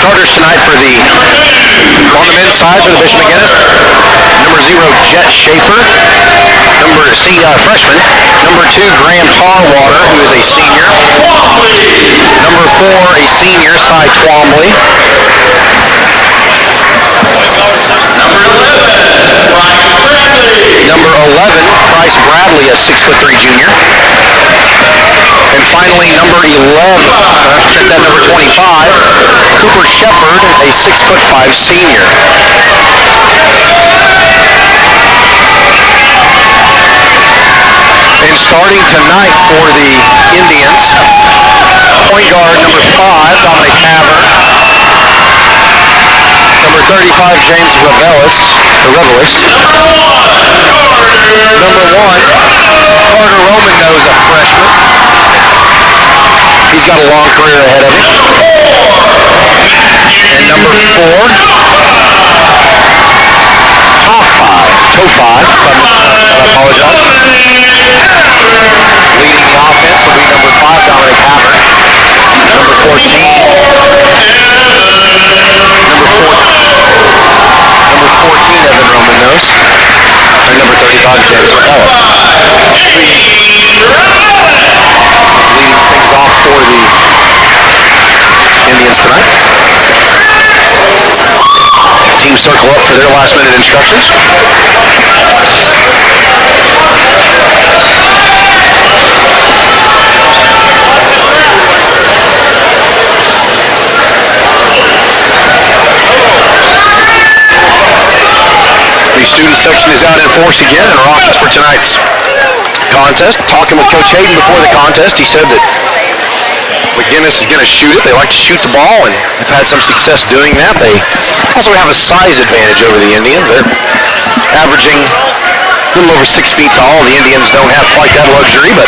starters tonight for the on the men's side for the Bishop McGuinness. Number 0, Jet Schaefer. Freshman. Number 2, Graham Tarwater, who is a senior. Number 4, a senior, Cy Twombly. Number 11, Bryce Bradley, a 6'3" junior. And finally, number 11, check that, number 25, Cooper Shepard, a 6'5" senior. And starting tonight for the Indians, point guard number 5, Dominic Haver. Number 35, James Revelis. Number 1, Carter Romano, a freshman. He's got a long career ahead of him. And number 4, Tophi, I apologize. Leading the offense will be number 5, Dominic Haver. Number 14, Evan Romanos. And number 35, James Revelis. Leading things off for the Indians tonight. Team circle up for their last minute instructions. The student section is out in force again in our office for tonight's contest. Talking with Coach Hayden before the contest, he said that McGuinness is going to shoot it. They like to shoot the ball and have had some success doing that. They also have a size advantage over the Indians. They're averaging a little over 6 feet tall. The Indians don't have quite that luxury, but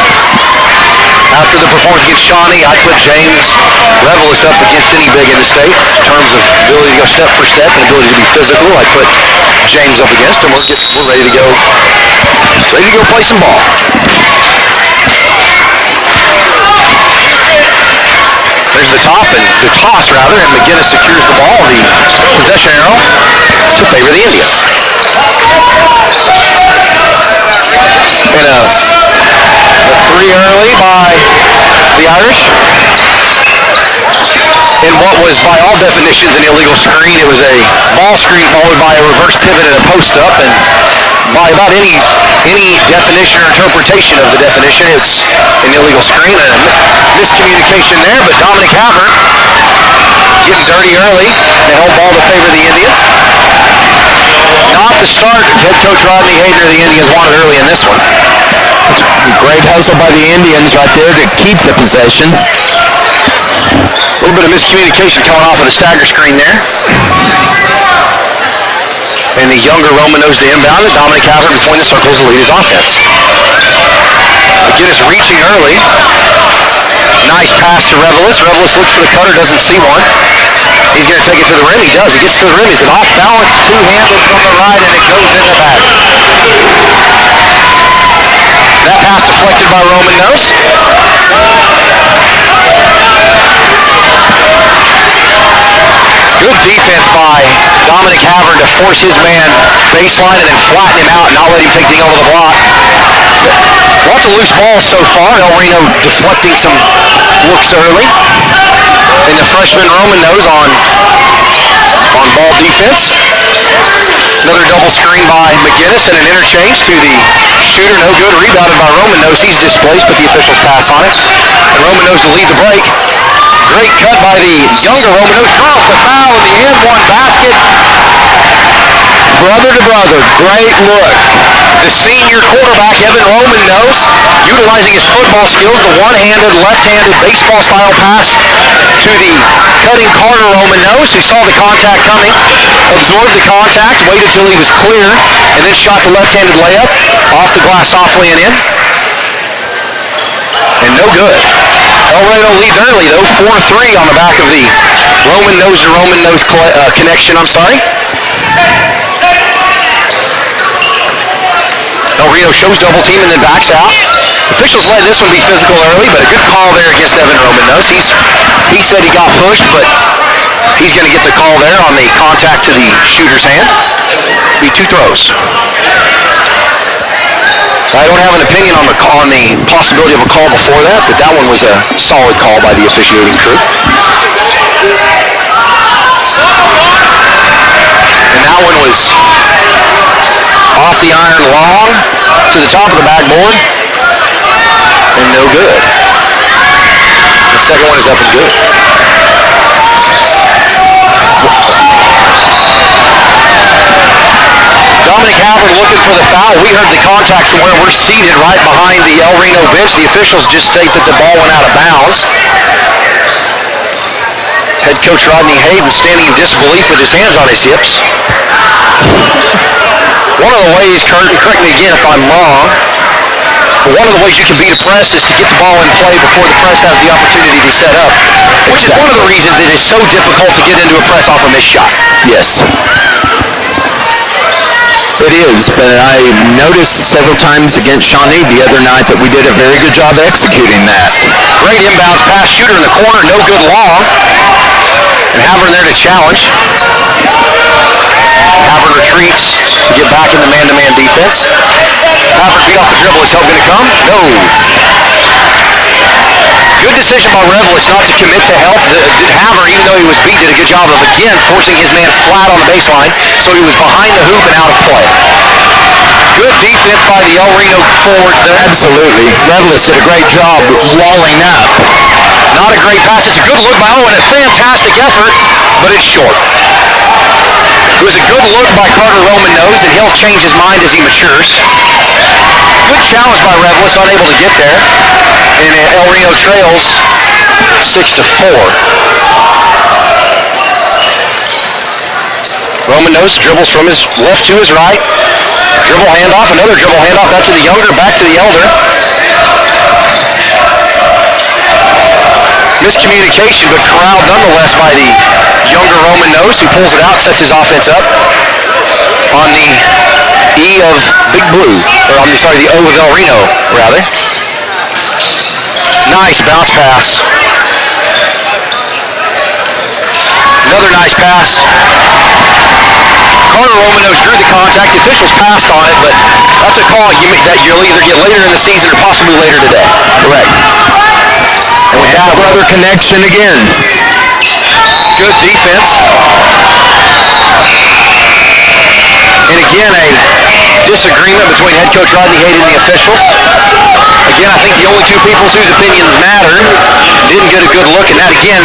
after the performance against Shawnee, I put James Revelis up against any big in the state in terms of ability to go step for step and ability to be physical. I put James up against him. We're ready to go play some ball. There's the toss, and McGuinness secures the ball. The possession arrow to favor the Indians. And a 3 early by the Irish. In what was, by all definitions, an illegal screen. It was a ball screen followed by a reverse pivot and a post-up. And by about any definition or interpretation of the definition, it's an illegal screen. And a miscommunication there, but Dominic Haver getting dirty early. They held ball to favor the Indians. Not the start head coach Rodney Hayden or the Indians wanted early in this one. Great hustle by the Indians right there to keep the possession. A little bit of miscommunication coming off of the stagger screen there. And the younger Romanos to inbound it. Dominic Haver between the circles to lead his offense. McGuinness reaching early. Nice pass to Revelis. Revelis looks for the cutter, doesn't see one. He's going to take it to the rim. He does. He gets to the rim. He's an off-balance two-handed from the right, and it goes in the basket. That pass deflected by Romanos. Good defense by Dominic Haver to force his man baseline and then flatten him out and not let him take the over the block. Lots of loose balls so far. El Reno deflecting some looks early. And the freshman Romanos on ball defense. Another double screen by McGuinness and an interchange to the shooter. No good. Rebounded by Romanos. He's displaced, but the officials pass on it. And Romanos to lead the break. Great cut by the younger Romanos. Draws the foul in the end one basket. Brother to brother. Great look. The senior quarterback, Evan Romanos, utilizing his football skills, the one-handed, left-handed baseball-style pass to the cutting Carter Romanos, who saw the contact coming, absorbed the contact, waited till he was clear, and then shot the left-handed layup off the glass softly and in. And no good. El Reno leads early, though, 4-3 on the back of the Romanos to Romanos connection, El Reno shows double team and then backs out. Officials let this one be physical early, but a good call there against Evan Romanos. He said he got pushed, but He's going to get the call there on the contact to the shooter's hand. Be 2 throws. I don't have an opinion on the possibility of a call before that, but that one was a solid call by the officiating crew. And that one was off the iron long to the top of the backboard and no good. The second one is up and good. Dominic Havard looking for the foul. We heard the contact from where we're seated right behind the El Reno bench. The officials just state that the ball went out of bounds. Head coach Rodney Hayden standing in disbelief with his hands on his hips. One of the ways, Kurt, and correct me again if I'm wrong, but one of the ways you can beat a press is to get the ball in play before the press has the opportunity to set up, which is one of the reasons it is so difficult to get into a press off a missed shot. Yes. It is, but I noticed several times against Shawnee the other night that we did a very good job executing that. Great inbounds pass, shooter in the corner, no good long. And Havard there to challenge. Havard retreats to get back in the man-to-man defense. Havard beat off the dribble. Is help going to come? No. Good decision by Revelis not to commit to help. Havard, even though he was beat, did a good job of, again, forcing his man flat on the baseline, so he was behind the hoop and out of play. Good defense by the El Reno forwards there. Absolutely. Revelis did a great job walling up. Not a great pass. It's a good look by Owen. A fantastic effort, but it's short. It was a good look by Carter Roman-Nose, and he'll change his mind as he matures. Good challenge by Revelis, unable to get there. And El Reno trails 6-4. Roman-Nose dribbles from his left to his right. Dribble handoff, another dribble handoff, that to the younger, back to the elder. Miscommunication, but corralled nonetheless by the younger Roman-Nose, who pulls it out, sets his offense up on the E of Big Blue, or I'm sorry, the O of El Reno, rather. Nice bounce pass. Another nice pass. Carter Roman-Nose drew the contact. The officials passed on it, but that's a call that you'll either get later in the season or possibly later today. Correct. And we have Brother connection again. good defense. And again, a disagreement between head coach Rodney Hayden and the officials. Again, I think the only two people whose opinions matter didn't get a good look, and that again,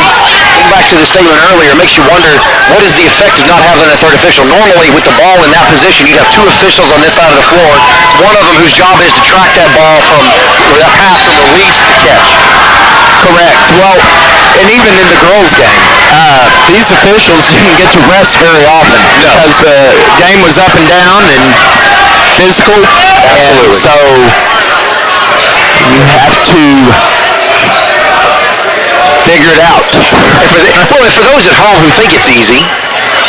going back to the statement earlier, makes you wonder, what is the effect of not having a third official? Normally, with the ball in that position, you'd have two officials on this side of the floor, one of them whose job is to track that ball from, or that pass from release to catch. Correct. Well, and even in the girls' game, these officials didn't get to rest very often because the game was up and down and physical. Absolutely. And so you have to figure it out. Well, for those at home who think it's easy,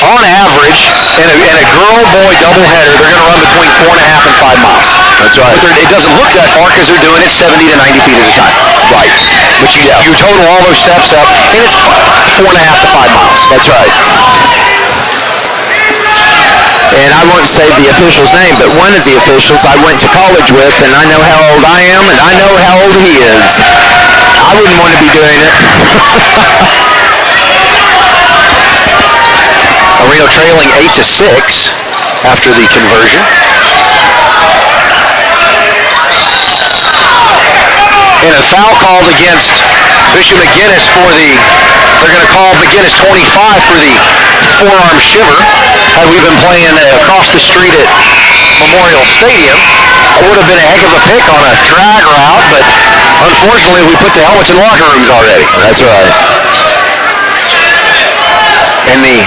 on average, in a girl-boy doubleheader, they're going to run between 4.5 and 5 miles. That's right. But it doesn't look that far because they're doing it 70 to 90 feet at a time. Right. But you total all those steps up, and it's 4.5 to 5 miles. That's right. And I won't say the official's name, but one of the officials I went to college with, and I know how old I am, and I know how old he is. I wouldn't want to be doing it. Reno trailing 8-6 after the conversion. And a foul called against Bishop McGuinness for they're going to call McGuinness 25 for the forearm shiver. Had we been playing across the street at Memorial Stadium, it would have been a heck of a pick on a drag route, but unfortunately we put the helmets in locker rooms already. That's right. And the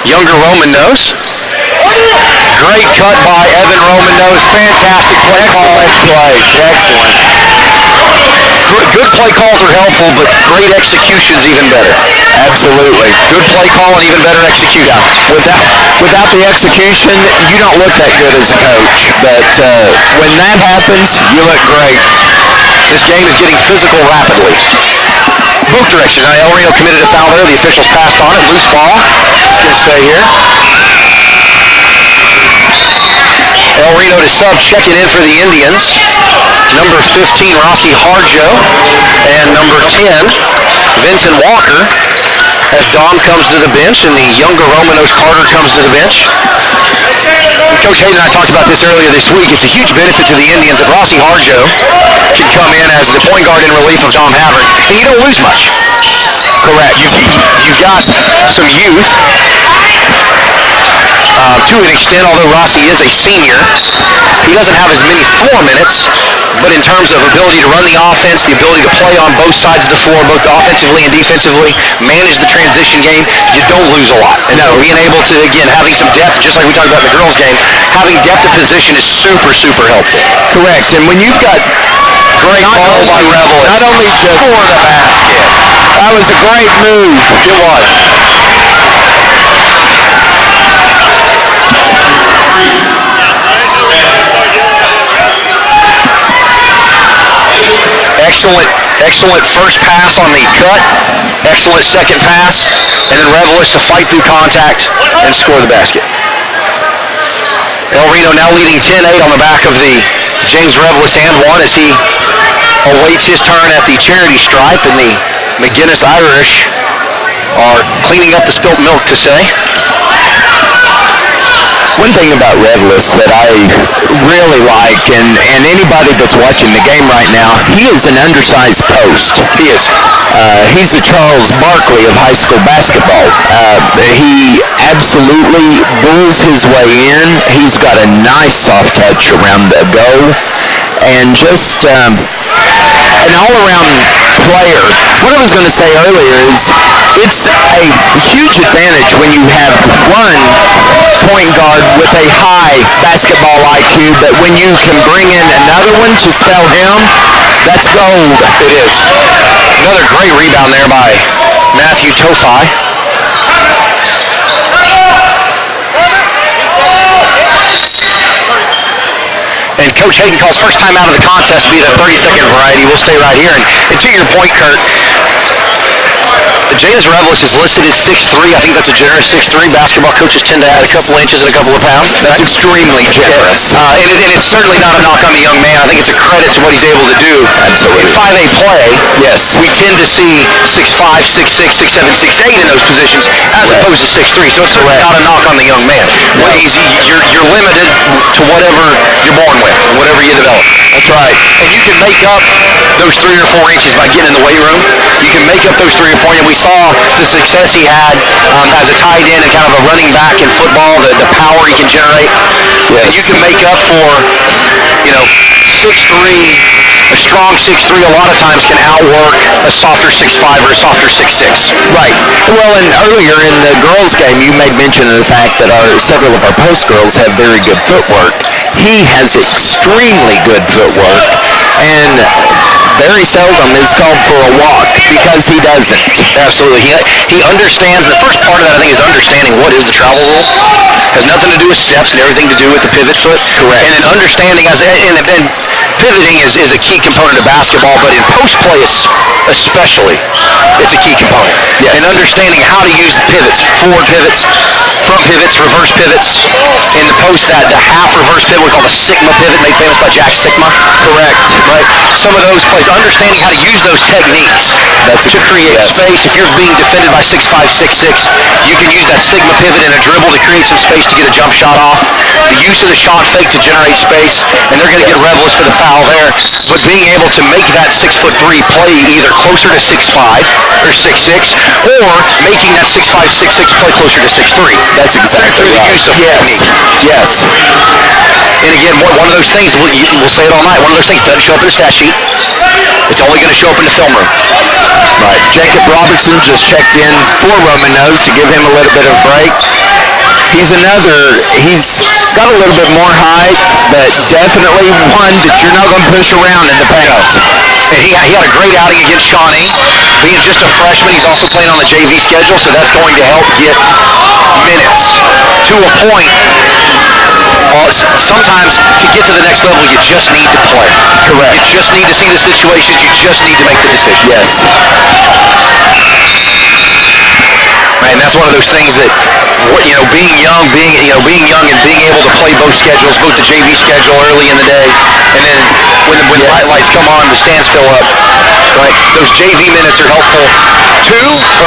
younger Roman-Nose. Great cut by Evan Roman-Nose. Fantastic play call. Excellent. Good play calls are helpful, but great execution's even better. Absolutely. Good play call and even better execution. Without the execution, you don't look that good as a coach. But when that happens, you look great. This game is getting physical rapidly. Book both directions. Now, El Reno committed a foul there. The officials passed on it. Loose ball. It's going to stay here. El Reno to sub, checking in for the Indians. Number 15, Rossi Harjo, and number 10, Vincent Walker, as Dom comes to the bench and the younger Romanos Carter comes to the bench. Coach Hayden and I talked about this earlier this week. It's a huge benefit to the Indians that Rossi Harjo can come in as the point guard in relief of Dom Havert, and you don't lose much. Correct. You've got some youth. To an extent, although Rossi is a senior, he doesn't have as many floor minutes, but in terms of ability to run the offense, the ability to play on both sides of the floor, both offensively and defensively, manage the transition game, you don't lose a lot. And being able to, again, having some depth, just like we talked about in the girls' game, having depth of position is super, super helpful. Correct. And when you've got great ball by Revel, not only just for the basket, that was a great move. It was. Excellent first pass on the cut. Excellent second pass. And then Revelis to fight through contact and score the basket. El Reno now leading 10-8 on the back of the James Revelis and one as he awaits his turn at the charity stripe, and the McGuinness Irish are cleaning up the spilt milk to say. One thing about Revelis that I really like, and anybody that's watching the game right now, he is an undersized post. He is. He's the Charles Barkley of high school basketball. He absolutely bulls his way in. He's got a nice soft touch around the go, and just an all-around player. What I was going to say earlier is it's a huge advantage when you have one point guard with a high basketball IQ, but when you can bring in another one to spell him, that's gold. It is. Another great rebound there by Matthew Tofi. And Coach Hayden calls first time out of the contest, be it a 30-second variety. We'll stay right here. And to your point, Kurt, James Revelis is listed at 6'3". I think that's a generous 6'3". Basketball coaches tend to add a couple inches and a couple of pounds. That's extremely generous. And it's certainly not a knock on the young man. I think it's a credit to what he's able to do. Absolutely. In 5A play, yes, we tend to see 6'5", 6'6", 6'7", 6'8" in those positions as opposed to 6'3". So it's certainly not a knock on the young man. No. You're limited to whatever you're born with, whatever you develop. That's right. And you can make up those 3 or 4 inches by getting in the weight room. You can make up those 3 or 4, and we saw the success he had as a tight end and kind of a running back in football, the power he can generate. Yes. And you can make up for, 6'3", a strong 6'3", a lot of times can outwork a softer 6'5" or a softer 6'6". Right. Well, and earlier in the girls' game, you made mention of the fact that several of our post girls have very good footwork. He has extremely good footwork, and very seldom is called for a walk because he doesn't. Absolutely. He understands. The first part of that, I think, is understanding what is the travel rule. Has nothing to do with steps and everything to do with the pivot foot. Correct. And then understanding, and pivoting is a key component of basketball, but in post play especially, it's a key component. Yes. And understanding how to use the pivots, forward pivots, front pivots, reverse pivots. In the post, the half reverse pivot we call the Sigma pivot, made famous by Jack Sigma. Correct. Right. Some of those plays, understanding how to use those techniques to create space. If you're being defended by 6'5", 6'6", you can use that Sigma pivot in a dribble to create some space to get a jump shot off. The use of the shot fake to generate space, and they're going to get Revelis for the foul there. But being able to make that 6'3" play either closer to 6'5" or 6'6", or making that 6'5", 6'6" play closer to 6'3". That's exactly right. The use of technique. Yes. And again, one of those things, we'll say it all night, one of those things doesn't show up in the stat sheet. It's only going to show up in the film room. Right. Jacob Robertson just checked in for Romanos to give him a little bit of break. He's got a little bit more height, but definitely one that you're not going to push around in the paint. And he had a great outing against Shawnee. Being just a freshman, he's also playing on the JV schedule, so that's going to help get minutes to a point. Sometimes to get to the next level, you just need to play. Correct. You just need to see the situations. You just need to make the decision. Yes. one of those things that, being young and being able to play both schedules, both the JV schedule early in the day, and then when the lights come on, the stands fill up. Right, those JV minutes are helpful.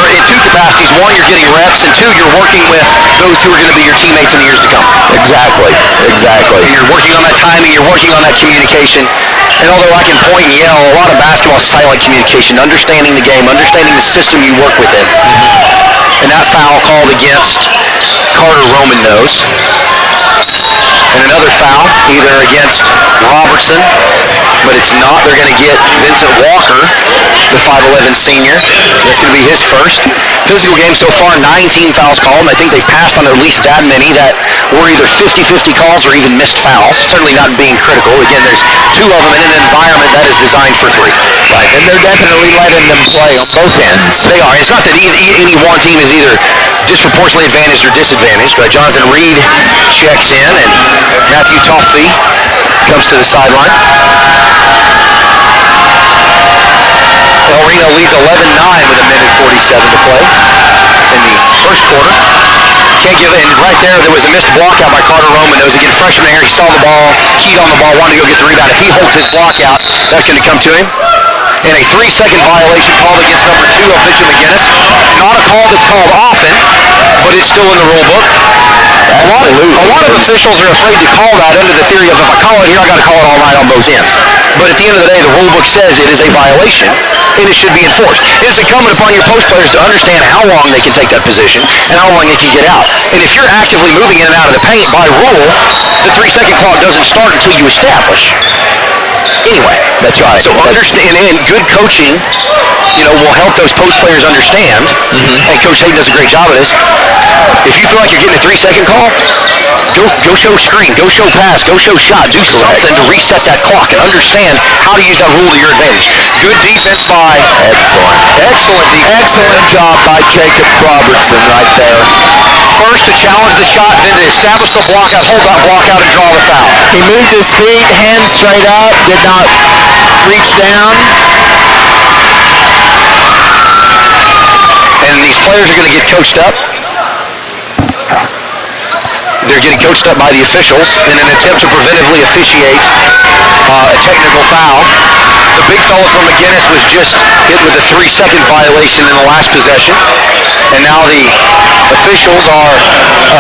In two capacities. One, you're getting reps, and two, you're working with those who are going to be your teammates in the years to come. Exactly. And you're working on that timing, you're working on that communication. And although I can point and yell, a lot of basketball is silent communication, understanding the game, understanding the system you work within. And that foul called against Carter Roman knows. And another foul, either against Robertson, but it's not. They're going to get Vincent Walker, the 5'11 senior. That's going to be his first. Physical game so far, 19 fouls called, and I think they've passed on at least that many that were either 50-50 calls or even missed fouls. Certainly not being critical. Again, there's two of them in an environment that is designed for three. Right, and they're definitely letting them play on both ends. They are. It's not that any one team is either disproportionately advantaged or disadvantaged, but Jonathan Reed checks in, and Matthew Toffey comes to the sideline. El Reno leads 11-9 with a minute 47 to play in the first quarter. Can't give it, and right there was a missed block out by Carter Roman. Those again, freshman here, he saw the ball, keyed on the ball, wanted to go get the rebound. If he holds his block out, that's going to come to him. And a 3-second violation called against number 2 of Mitchell McGuinness. Not a call that's called often, but it's still in the rule book. A lot of officials are afraid to call that under the theory of, if I call it here, I got to call it all night on both ends. But at the end of the day, the rule book says it is a violation, and it should be enforced. It is incumbent upon your post players to understand how long they can take that position and how long they can get out. And if you're actively moving in and out of the paint, by rule, the 3-second clock doesn't start until you establish. Anyway, that's right. So understand, and good coaching, will help those post players understand. And Coach Hayden does a great job of this. If you feel like you're getting a 3-second call, go show screen, go show pass, go show shot, do something to reset that clock and understand how to use that rule to your advantage. Good defense by Excellent job by Jacob Robertson right there. First to challenge the shot, then to establish the block out, hold that block out, and draw the foul. He moved his feet, hands straight up, did not reach down. And these players are going to get coached up. They're getting coached up by the officials in an attempt to preventively officiate a technical foul. The big fella from McGuinness was just hit with a 3-second violation in the last possession. And now the officials are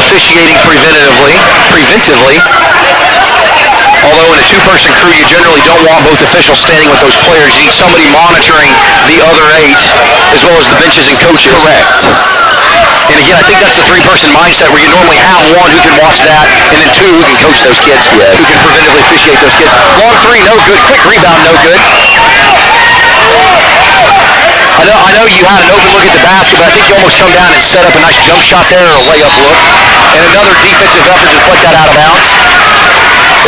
officiating preventively. Although in a two-person crew, you generally don't want both officials standing with those players. You need somebody monitoring the other 8, as well as the benches and coaches. Correct. And again, I think that's the 3-person mindset where you normally have one who can watch that, and then 2 who can coach those kids, who can preventively officiate those kids. Long 3, no good. Quick rebound, no good. I know you had an open look at the basket, but I think you almost come down and set up a nice jump shot there or a layup look. And another defensive effort to deflect that out of bounds.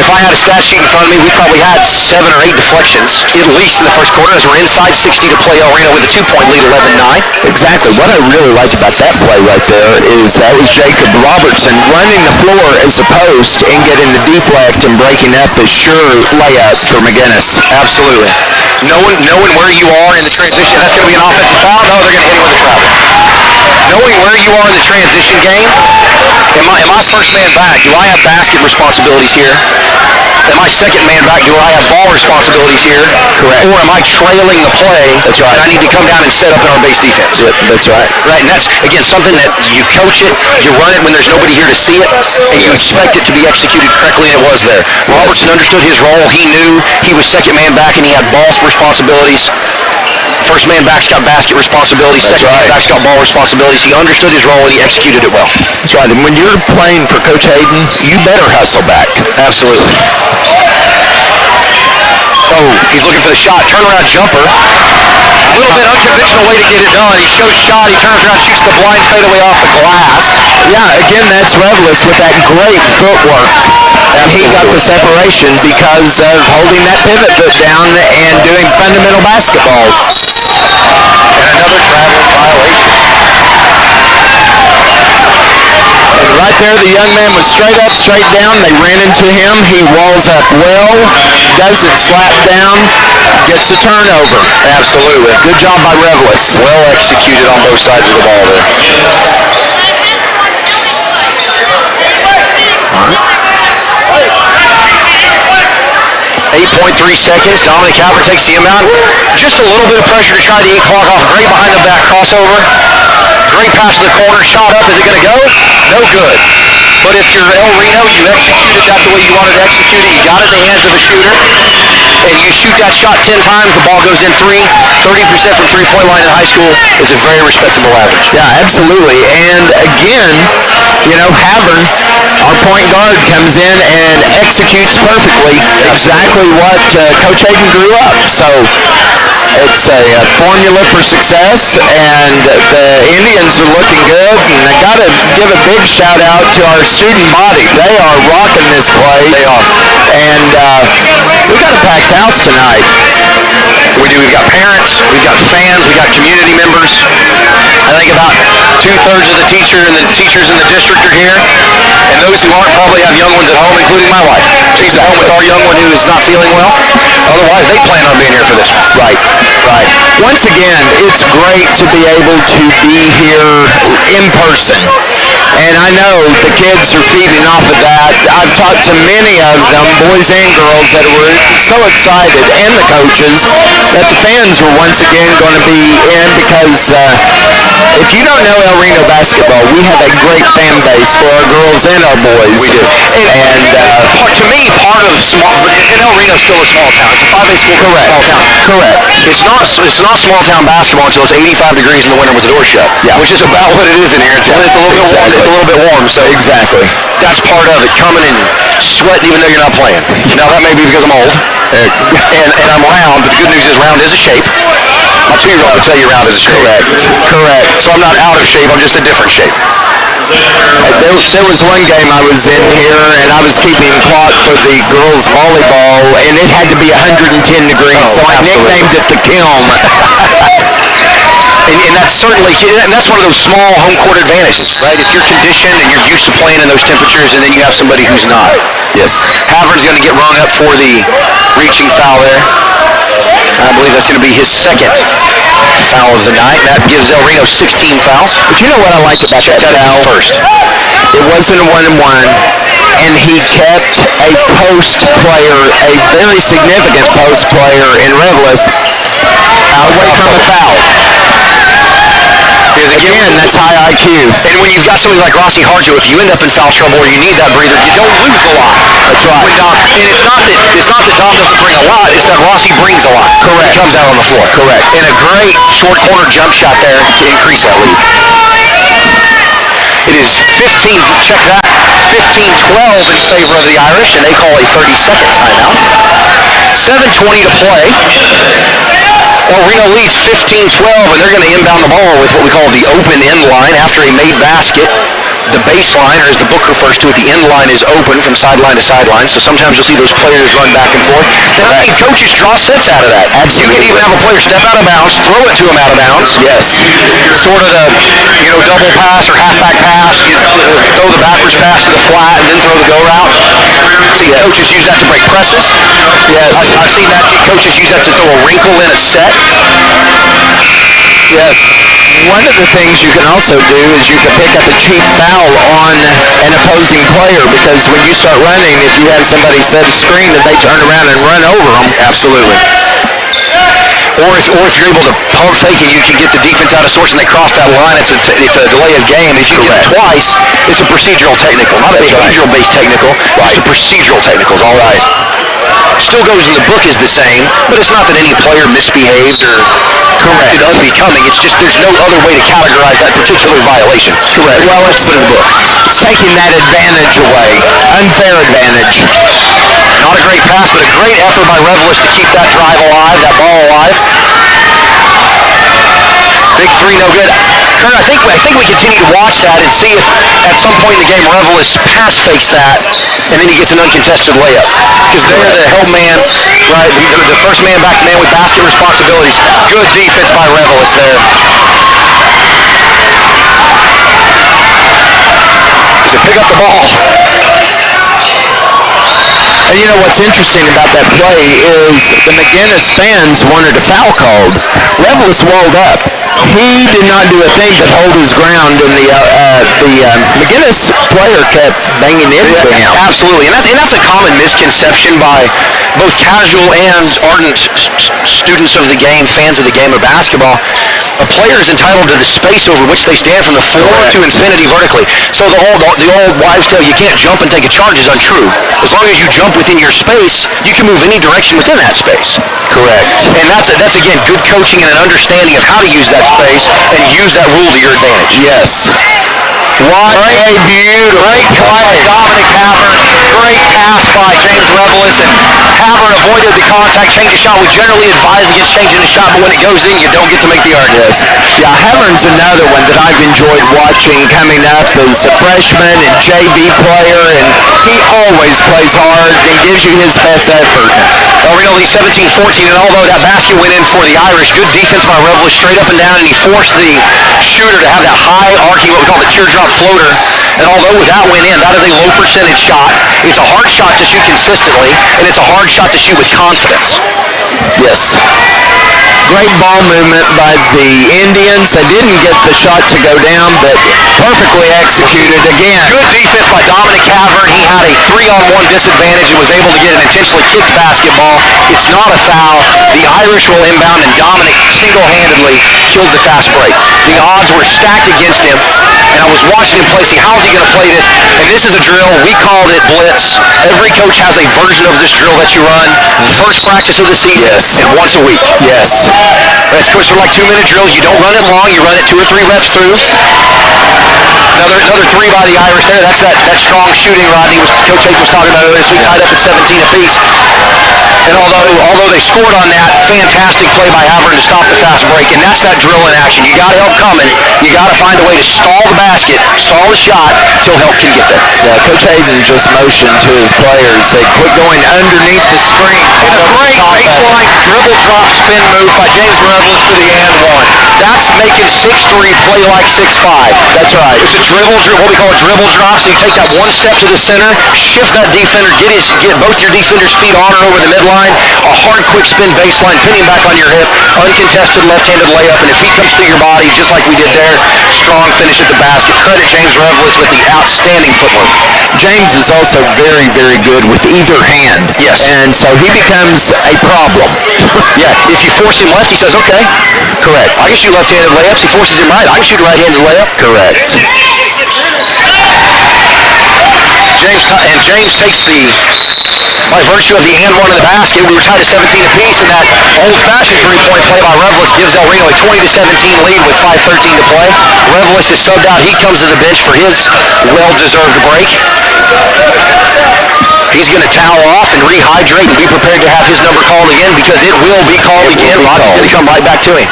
If I had a stat sheet in front of me, we probably had 7 or 8 deflections, at least in the first quarter, as we're inside 60 to play El Reno with a 2-point lead, 11-9. Exactly. What I really liked about that play right there is that was Jacob Robertson running the floor as a post and getting the deflect and breaking up a sure layup for McGuinness. Absolutely. Knowing where you are in the transition, that's going to be an offensive foul. No, they're going to hit him with a travel. Knowing where you are in the transition game, am I first man back? Do I have basket responsibilities here? Am I second man back? Do I have ball responsibilities here? Correct. Or am I trailing the play? That's right. And I need to come down and set up in our base defense? Yep, that's right. Right, and that's, again, something that you coach it, you run it when there's nobody here to see it, and you expect it to be executed correctly, and it was there. Robertson understood his role. He knew he was second man back, and he had ball responsibilities. First man back's got basket responsibilities. Second man back's got ball responsibilities. He understood his role, and he executed it well. That's right. And when you're playing for Coach Hayden, you better hustle back. Absolutely. Oh, he's looking for the shot. Turnaround jumper. A little bit unconventional way to get it done. He shows shot. He turns around, shoots the blind fadeaway off the glass. Yeah, again, that's Revelis with that great footwork. And he got the separation because of holding that pivot foot down and doing fundamental basketball. And another traveling violation. And right there, the young man was straight up, straight down. They ran into him. He walls up well, doesn't slap down, gets the turnover. Absolutely. Good job by Revelis. Well executed on both sides of the ball there. 3 seconds. Dominic Capper takes the inbound. Just a little bit of pressure to try to eat clock off. Great behind the back crossover. Great pass to the corner. Shot up. Is it going to go? No good. But if you're El Reno, you executed that the way you wanted to execute it. You got it in the hands of a shooter. And you shoot that shot 10 times, the ball goes in 3. 30% from three-point line in high school is a very respectable average. Yeah, absolutely. And again, Havern, our point guard, comes in and executes perfectly exactly what Coach Hayden grew up. So it's a formula for success, and the Indians are looking good. And I got to give a big shout out to our student body. They are rocking this place. They are. And we got a packed house tonight. We do. We've got parents, we've got fans, we've got community members. I think about 2/3 of the teachers in the district are here, and those who aren't probably have young ones at home, including my wife. She's at home with our young one who is not feeling well. Otherwise, they plan on being here for this one. Right. Once again, it's great to be able to be here in person. And I know the kids are feeding off of that. I've talked to many of them, boys and girls, that were so excited, and the coaches, that the fans were once again going to be in, because if you don't know El Reno basketball, we have a great fan base for our girls and our boys. We do. And to me, part of small, and El Reno's still a small town. It's a 5A school, small town. Correct. It's not small town basketball until it's 85 degrees in the winter with the door shut. Yeah. Which is about what it is in here. It's a little bit warm. So exactly. That's part of it. Coming and sweating even though you're not playing. Now that may be because I'm old and I'm round, but the good news is round is a shape. My 2-year-old would tell you round is a shape. Correct. So I'm not out of shape. I'm just a different shape. There was one game I was in here, and I was keeping clock for the girls' volleyball, and it had to be 110 degrees, so I nicknamed it the Kiln. And that's certainly, and that's one of those small home court advantages, right? If you're conditioned and you're used to playing in those temperatures, and then you have somebody who's not. Yes. Havern's going to get rung up for the reaching foul there. I believe that's going to be his second foul of the night. That gives El Reno 16 fouls. But you know what I like about that foul? First. It wasn't a 1-and-1, and he kept a post player, a very significant post player in Revelis, away from a foul. Again, that's high IQ. And when you've got somebody like Rossi Harjo, if you end up in foul trouble or you need that breather, you don't lose a lot. That's right. And it's not that Dom doesn't bring a lot, it's that Rossi brings a lot. Correct. He comes out on the floor. Correct. And a great short corner jump shot there to increase that lead. It is 15, check that, 15-12 in favor of the Irish, and they call a 30-second timeout. 7:20 to play. El Reno leads 15-12, and they're going to inbound the ball with what we call the open end line after a made basket. The baseline, or as the book refers to it, the end line is open from sideline to sideline, so sometimes you'll see those players run back and forth. And I've seen coaches draw sets out of that. Absolutely. You can even have a player step out of bounds, throw it to him out of bounds. Yes. Sort of the, double pass or halfback pass. You throw the backwards pass to the flat and then throw the go route. See coaches use that to break presses. Yes. I've seen that. Coaches use that to throw a wrinkle in a set. Yes. One of the things you can also do is you can pick up a cheap foul on an opposing player, because when you start running, if you have somebody set a screen and they turn around and run over them. Absolutely. Or if you're able to pump fake and you can get the defense out of sorts and they cross that line, it's a delay of game. If you get it twice, it's a procedural technical, not a behavioral-based technical. It's a procedural technical, is all right. Still goes in the book as the same, but it's not that any player misbehaved or acted unbecoming. It's just there's no other way to categorize that particular violation. Correct. Well, let's put it in the book. It's taking that advantage away. Unfair advantage. Not a great pass, but a great effort by Revelis to keep that drive alive, that ball alive. Big three, no good. Kurt, I think we continue to watch that and see if at some point in the game Revelis pass fakes that and then he gets an uncontested layup. Because they're the help man, right? The first man back man with basket responsibilities. Good defense by Revelis there. To pick up the ball. And you know what's interesting about that play is the McGuinness fans wanted a foul called. Revelis walled up. He did not do a thing but hold his ground, and the McGuinness player kept banging into him. Absolutely, and that's a common misconception by both casual and ardent students of the game, fans of the game of basketball. A player is entitled to the space over which they stand from the floor to infinity vertically. So the old wives' tale, you can't jump and take a charge, is untrue. As long as you jump within your space, you can move any direction within that space. Correct. And that's again, good coaching and an understanding of how to use that space and use that rule to your advantage. Yes. What a beautiful Great play by Dominic Havern. Great pass by James Revelis, and Havern avoided the contact, changed the shot. We generally advise against changing the shot, but when it goes in, you don't get to make the argument. Yeah, Havern's another one that I've enjoyed watching coming up as a freshman and JV player, and he always plays hard and gives you his best effort. Reno leads 17-14, and although that basket went in for the Irish, good defense by Revelis straight up and down, and he forced the shooter to have that high arcing, what we call the teardrop floater. And although that went in, that is a low percentage shot. It's a hard shot to shoot consistently, and it's a hard shot to shoot with confidence. Yes. Great ball movement by the Indians. They didn't get the shot to go down, but perfectly executed again. Good defense by Dominic Havern. He had a 3-on-1 disadvantage and was able to get an intentionally kicked basketball. It's not a foul. The Irish will inbound, and Dominic single-handedly killed the fast break. The odds were stacked against him, and I was watching him play, see how is he going to play this. And this is a drill. We called it blitz. Every coach has a version of this drill that you run. First practice of the season, and once a week. Yes. It's sort of like 2-minute drills. You don't run it long. You run it 2 or 3 reps through. Another 3 by the Irish there. That's that strong shooting, Rodney. Coach Hayes was talking about earlier this week, tied up at 17 apiece. And although they scored on that fantastic play by Havern to stop the fast break, and that's that drill in action. You got help coming. You got to find a way to stall the basket, stall the shot, till help can get there. Yeah, Coach Hayden just motioned to his players. They quit going underneath the screen. And a great baseline dribble drop spin move by James Revelis for the and one. That's making 6'3" play like 6'5". That's right. It's a what we call a dribble drop. So you take that one step to the center, shift that defender, get both your defenders' feet on or over the midline, a hard quick spin baseline, pinning back on your hip, uncontested left-handed layup, and if he comes through your body, just like we did there, strong finish at the basket. Credit James Revelis with the outstanding footwork. James is also very, very good with either hand. Yes. And so he becomes a problem. Yeah, if you force him left, he says, okay. Correct. I can shoot left-handed layups. He forces him right. I can shoot a right-handed layup. Correct. James takes by virtue of the and one of the basket, we were tied at 17 apiece, and that old-fashioned three-point play by Revelis gives El Reno a 20-17 lead with 5:13 to play. Revelis is subbed out. He comes to the bench for his well-deserved break. He's going to towel off and rehydrate and be prepared to have his number called again, because it will be called again. Rodney's going to come right back to him.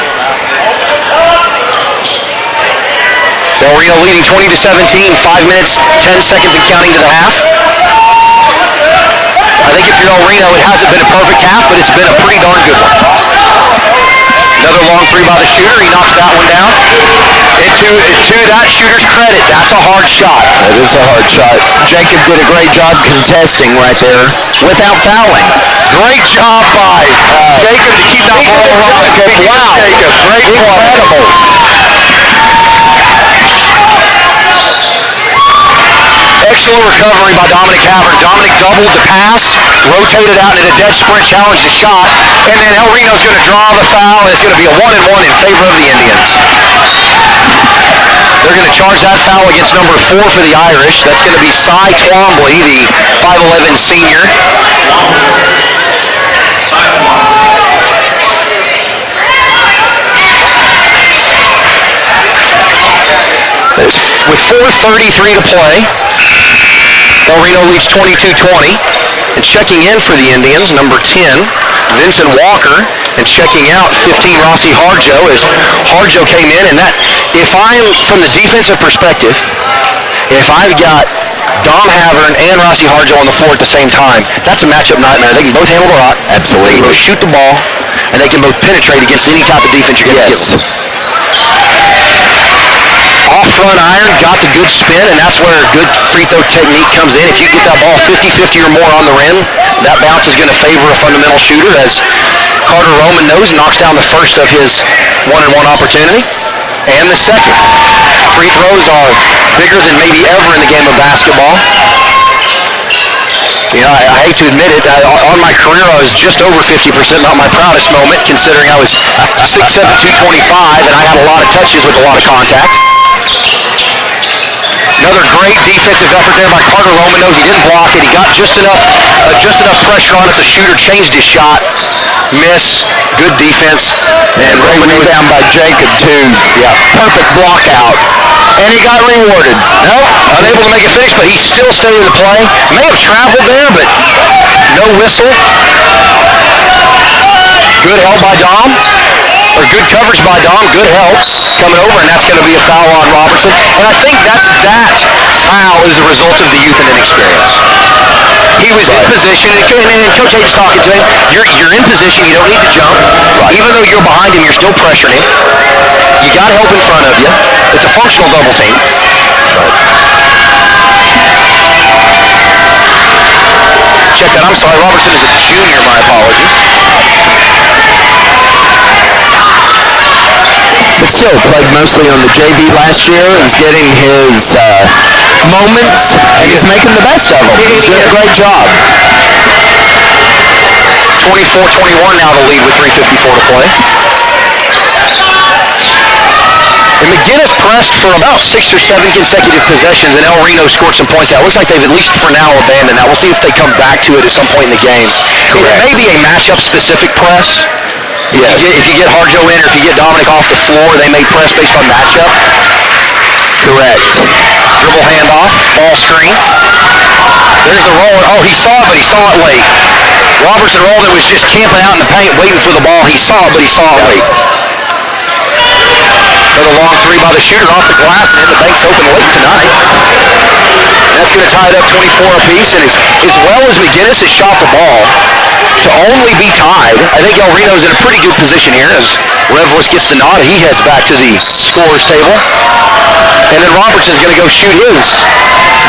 Del Reno leading 20-17, 5 minutes, 10 seconds and counting to the half. I think if you're El Reno, it hasn't been a perfect half, but it's been a pretty darn good one. Another long 3 by the shooter. He knocks that one down. And to that shooter's credit, that's a hard shot. That is a hard shot. Jacob did a great job contesting right there without fouling. Great job by Jacob to keep that ball alive. Wow. Jacob, great play. Excellent recovery by Dominic Havern. Dominic doubled the pass, rotated out in a dead sprint, challenged the shot, and then El Reno's going to draw the foul, and it's going to be a 1-and-1 in favor of the Indians. They're going to charge that foul against number 4 for the Irish. That's going to be Cy Twombly, the 5'11 senior. With 4:33 to play, El Reno leads 22-20. And checking in for the Indians, number 10, Vincent Walker. And checking out, 15, Rossi Harjo, as Harjo came in. And that, if I'm, from the defensive perspective, if I've got Dom Havern and Rossi Harjo on the floor at the same time, that's a matchup nightmare. They can both handle the rock. Absolutely. They can both shoot the ball, and they can both penetrate against any type of defense you're going to give them. Off front iron, got the good spin, and that's where good free throw technique comes in. If you get that ball 50-50 or more on the rim, that bounce is going to favor a fundamental shooter, as Carter Roman knows, knocks down the first of his one-and-one opportunity. And the second. Free throws are bigger than maybe ever in the game of basketball. You know, I hate to admit it, on my career I was just over 50%, not my proudest moment, considering I was 6'7", 225, and I had a lot of touches with a lot of contact. Another great defensive effort there by Carter Roman. He didn't block it. He got just enough pressure on it. The shooter changed his shot. Miss. Good defense. And Roman down by Jacob, too. Yeah, perfect block out. And he got rewarded. No, unable to make a finish, but he still stayed in the play. May have traveled there, but no whistle. Good help by Dom. Or good coverage by Dom. Good help coming over, and that's going to be a foul on Robertson. And I think that foul is a result of the youth and inexperience. He was in position, and Coach Hayden's talking to him. You're in position. You don't need to jump. Right. Even though you're behind him, you're still pressuring him. You got help in front of you. It's a functional double team. Check that. I'm sorry. Robertson is a junior. My apologies. But still, played mostly on the JV last year. He's getting his moments, and he's making the best of them. He's doing a great job. 24-21 now the lead with 3:54 to play. And McGuinness pressed for about 6 or 7 consecutive possessions, and El Reno scored some points out. It looks like they've at least for now abandoned that. We'll see if they come back to it at some point in the game. It may be a matchup-specific press. Yes. If you get Harjo in or if you get Dominic off the floor, they may press based on matchup. Correct. Dribble handoff, ball screen. There's the roller. Oh, he saw it, but he saw it late. Robertson rolled it, was just camping out in the paint, waiting for the ball. He saw it, but he saw it late. Another long three by the shooter off the glass, and the bank's open late tonight. And that's going to tie it up 24 apiece, and as well as McGuinness has shot the ball, to only be tied, I think El Reno's in a pretty good position here as Revlis gets the nod. He heads back to the scorer's table. And then Robertson's going to go shoot his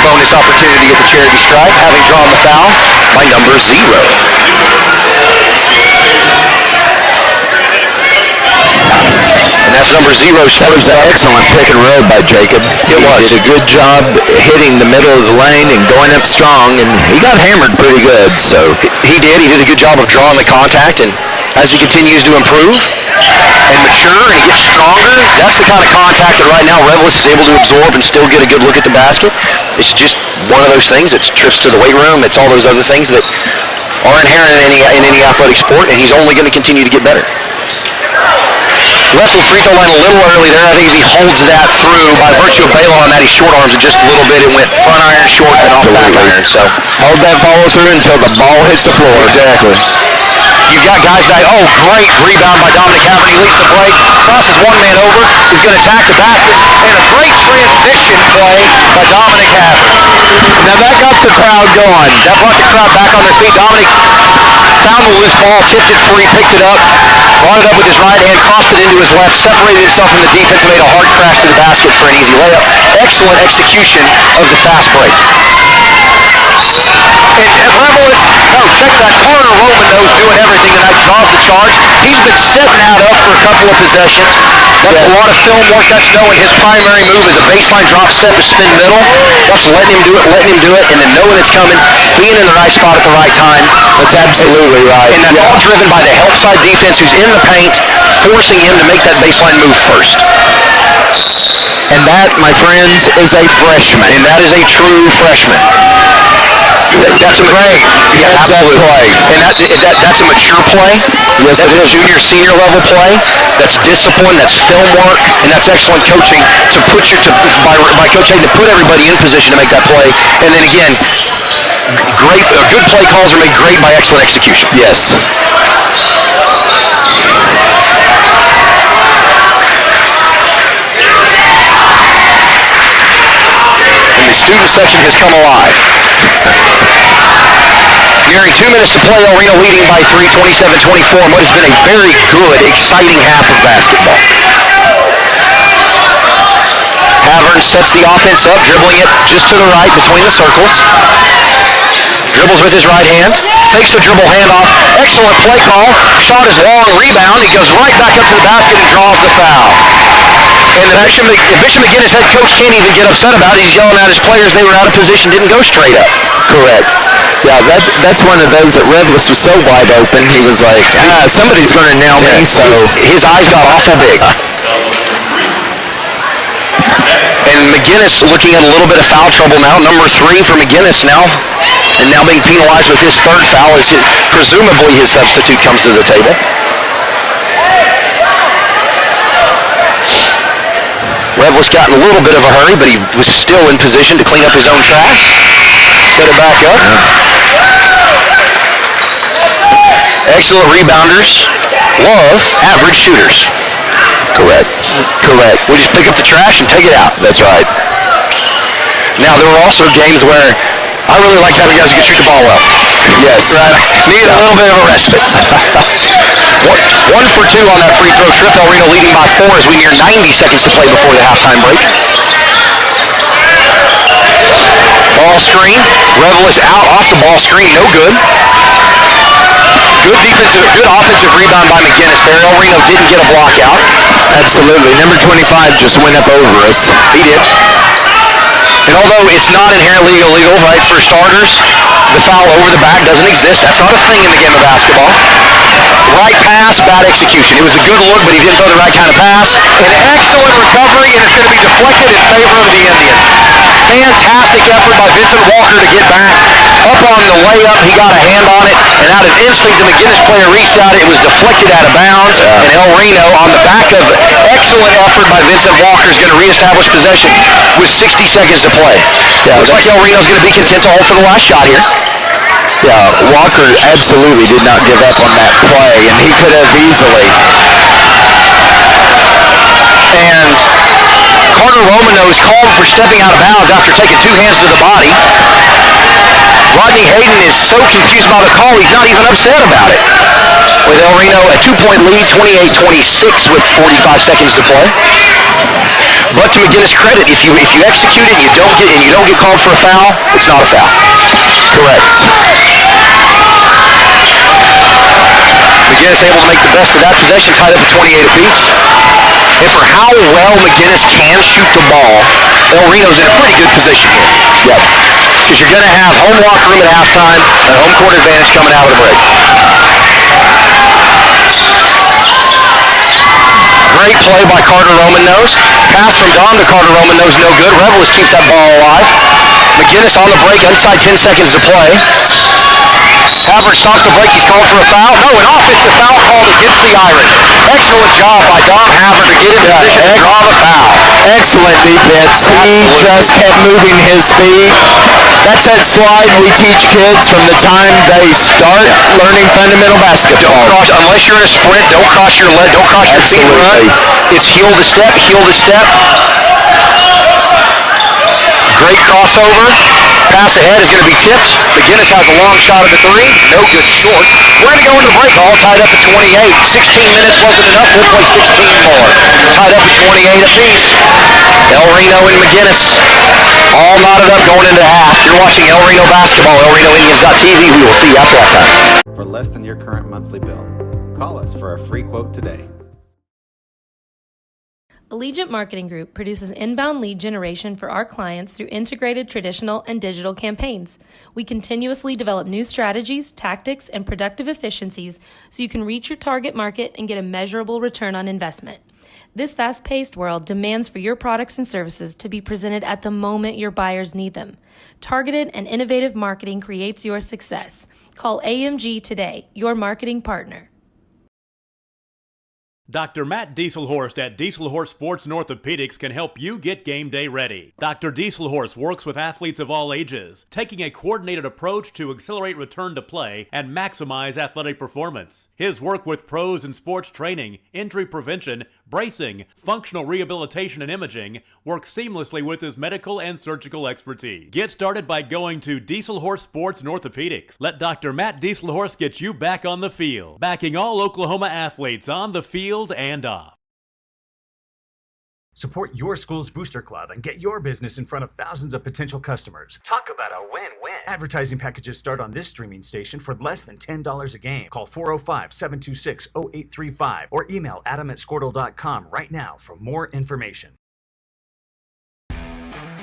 bonus opportunity at the charity stripe, having drawn the foul by number 0. And that's number 0. That was an excellent pick and roll by Jacob. He did a good job hitting the middle of the lane and going up strong, and he got hammered pretty good. So he did. He did a good job of drawing the contact, and as he continues to improve and mature and he gets stronger, that's the kind of contact that right now Revlis is able to absorb and still get a good look at the basket. It's just one of those things. It's trips to the weight room. It's all those other things that are inherent in any athletic sport, and he's only going to continue to get better. Left the free throw line a little early there. I think if he holds that through, by virtue of Baylor on that, he short arms it just a little bit. It went front iron, short, and off back iron. So hold that follow through until the ball hits the floor. Exactly. You've got guys back. Oh, great rebound by Dominic Havert. He leads the break. Crosses one man over. He's going to attack the basket. And a great transition play by Dominic Havert. Now that got the crowd going. That brought the crowd back on their feet. Dominic found the loose ball, tipped it free, picked it up, brought it up with his right hand, crossed it into his left, separated himself from the defense, made a hard crash to the basket for an easy layup. Excellent execution of the fast break. And Revlis, check that. Carter Roman, though, is doing everything tonight, draws the charge. He's been setting that up for a couple of possessions. That's a lot of film work. That's knowing his primary move is a baseline drop step, a spin middle. That's letting him do it, and then knowing it's coming, being in the right spot at the right time. That's absolutely right. And that's all driven by the help side defense who's in the paint, forcing him to make that baseline move first. And that, my friends, is a freshman. And that is a true freshman. That's great. Yeah, absolutely. And that's a mature play. Yes, that's a junior, senior level play. That's discipline. That's film work, and that's excellent coaching by Coach Hayden to put everybody in position to make that play. And then again, good play calls are made great by excellent execution. Yes. And the student section has come alive. Nearing 2 minutes to play, El Reno leading by 3, 27-24, what has been a very good, exciting half of basketball. Havern sets the offense up, dribbling it just to the right between the circles. Dribbles with his right hand. Fakes the dribble handoff. Excellent play call. Shot is long. Rebound. He goes right back up to the basket and draws the foul. And the Bishop McGuinness head coach can't even get upset about it. He's yelling at his players. They were out of position. Didn't go straight up. Correct. Yeah, that's one of those that Revlis was so wide open. He was like, somebody's going to nail me. So his eyes got awful big. And McGuinness looking at a little bit of foul trouble now. Number 3 for McGuinness now. And now being penalized with his 3rd foul as presumably his substitute comes to the table. Revlis got in a little bit of a hurry, but he was still in position to clean up his own trash. Set it back up. Excellent rebounders. Love average shooters. correct. We just pick up the trash and take it out. That's right. Now, there were also games where I really liked having guys who could shoot the ball well. Yes. Right. Needed a little bit of a respite. 1 for 2 on that free throw trip. El Reno leading by 4 as we near 90 seconds to play before the halftime break. Ball screen. Revlis out off the ball screen. No good. Good offensive rebound by McGuinness there. El Reno didn't get a block out. Absolutely. Number 25 just went up over us. He did. And although it's not inherently illegal, right, for starters, the foul over the back doesn't exist. That's not a thing in the game of basketball. Right pass, bad execution. It was a good look, but he didn't throw the right kind of pass. An excellent recovery, and it's going to be deflected in favor of the Indians. Fantastic effort by Vincent Walker to get back. Up on the layup, he got a hand on it, and out of instinct, the McGuinness player reached out. It was deflected out of bounds, and El Reno, on the back of excellent effort by Vincent Walker, is going to reestablish possession with 60 seconds to play. Looks like El Reno's going to be content to hold for the last shot here. Yeah, Walker absolutely did not give up on that play, and he could have easily. And Carter Romano is called for stepping out of bounds after taking 2 hands to the body. Rodney Hayden is so confused by the call, he's not even upset about it. With El Reno a 2-point lead, 28-26 with 45 seconds to play. But to McGuinness' credit, if you execute it and you don't get called for a foul, it's not a foul. Correct. McGuinness able to make the best of that possession, tied up at 28 apiece. And for how well McGuinness can shoot the ball, El Reno's in a pretty good position here. Yep. Because you're going to have home locker room at halftime and home court advantage coming out of the break. Great play by Carter Romanos. Pass from Dom to Carter Romanos, no good. Revlis keeps that ball alive. McGuinness on the break, inside 10 seconds to play. Havert stops the break. He's called for a foul. No, an offensive foul called against the Irish. Excellent job by Dom Havert to get in position to draw the foul. Excellent defense. He just kept moving his feet. That's that slide we teach kids from the time they start learning fundamental basketball. Unless you're in a sprint, don't cross your leg, don't cross your feet and run. It's heel to step, heel to step. Great crossover. Pass ahead is going to be tipped. McGuinness has a long shot at the 3. No good, short. We're going to go into the break. All tied up at 28. 16 minutes wasn't enough. We'll play 16 more. Tied up at 28 apiece. El Reno and McGuinness all knotted up going into half. You're watching El Reno basketball. ElRenoIndians.tv. We will see you after halftime. For less than your current monthly bill, call us for a free quote today. Allegiant Marketing Group produces inbound lead generation for our clients through integrated traditional and digital campaigns. We continuously develop new strategies, tactics, and productive efficiencies so you can reach your target market and get a measurable return on investment. This fast-paced world demands for your products and services to be presented at the moment your buyers need them. Targeted and innovative marketing creates your success. Call AMG today, your marketing partner. Dr. Matt Dieselhorst at Dieselhorst Sports and Orthopedics can help you get game day ready. Dr. Dieselhorst works with athletes of all ages, taking a coordinated approach to accelerate return to play and maximize athletic performance. His work with pros in sports training, injury prevention, bracing, functional rehabilitation, and imaging works seamlessly with his medical and surgical expertise. Get started by going to Dieselhorst Sports and Orthopedics. Let Dr. Matt Dieselhorst get you back on the field, backing all Oklahoma athletes on the field and off. Support your school's booster club and get your business in front of thousands of potential customers. Talk about a win-win. Advertising packages start on this streaming station for less than $10 a game. Call 405-726-0835 or email adam@squirtle.com right now for more information.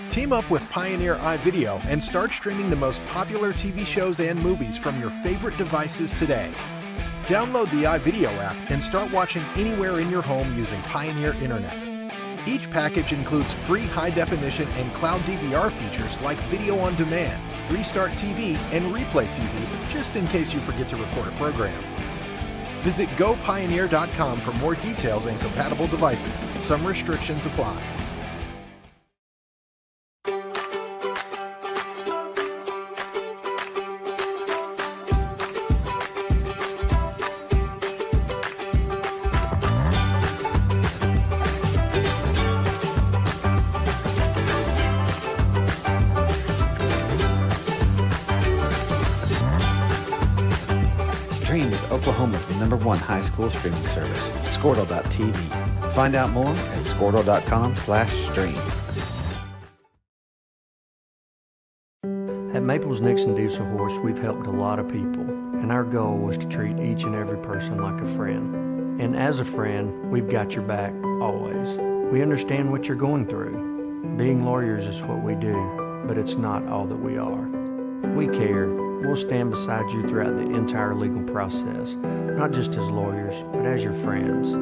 Team up with Pioneer iVideo and start streaming the most popular TV shows and movies from your favorite devices today. Download the iVideo app and start watching anywhere in your home using Pioneer Internet. Each package includes free high-definition and cloud DVR features like video on demand, Restart TV, and Replay TV, just in case you forget to record a program. Visit gopioneer.com for more details and compatible devices. Some restrictions apply. Stream with Oklahoma's #1 high school streaming service, Squirtle.tv. Find out more at squirtle.com/stream. At Maples Nixon Diesel Horse, we've helped a lot of people, and our goal was to treat each and every person like a friend. And as a friend, we've got your back always. We understand what you're going through. Being lawyers is what we do, but it's not all that we are. We care. We'll stand beside you throughout the entire legal process, not just as lawyers, but as your friends.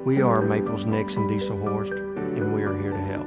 We are Maples Nixon Diesel Horse, and we are here to help.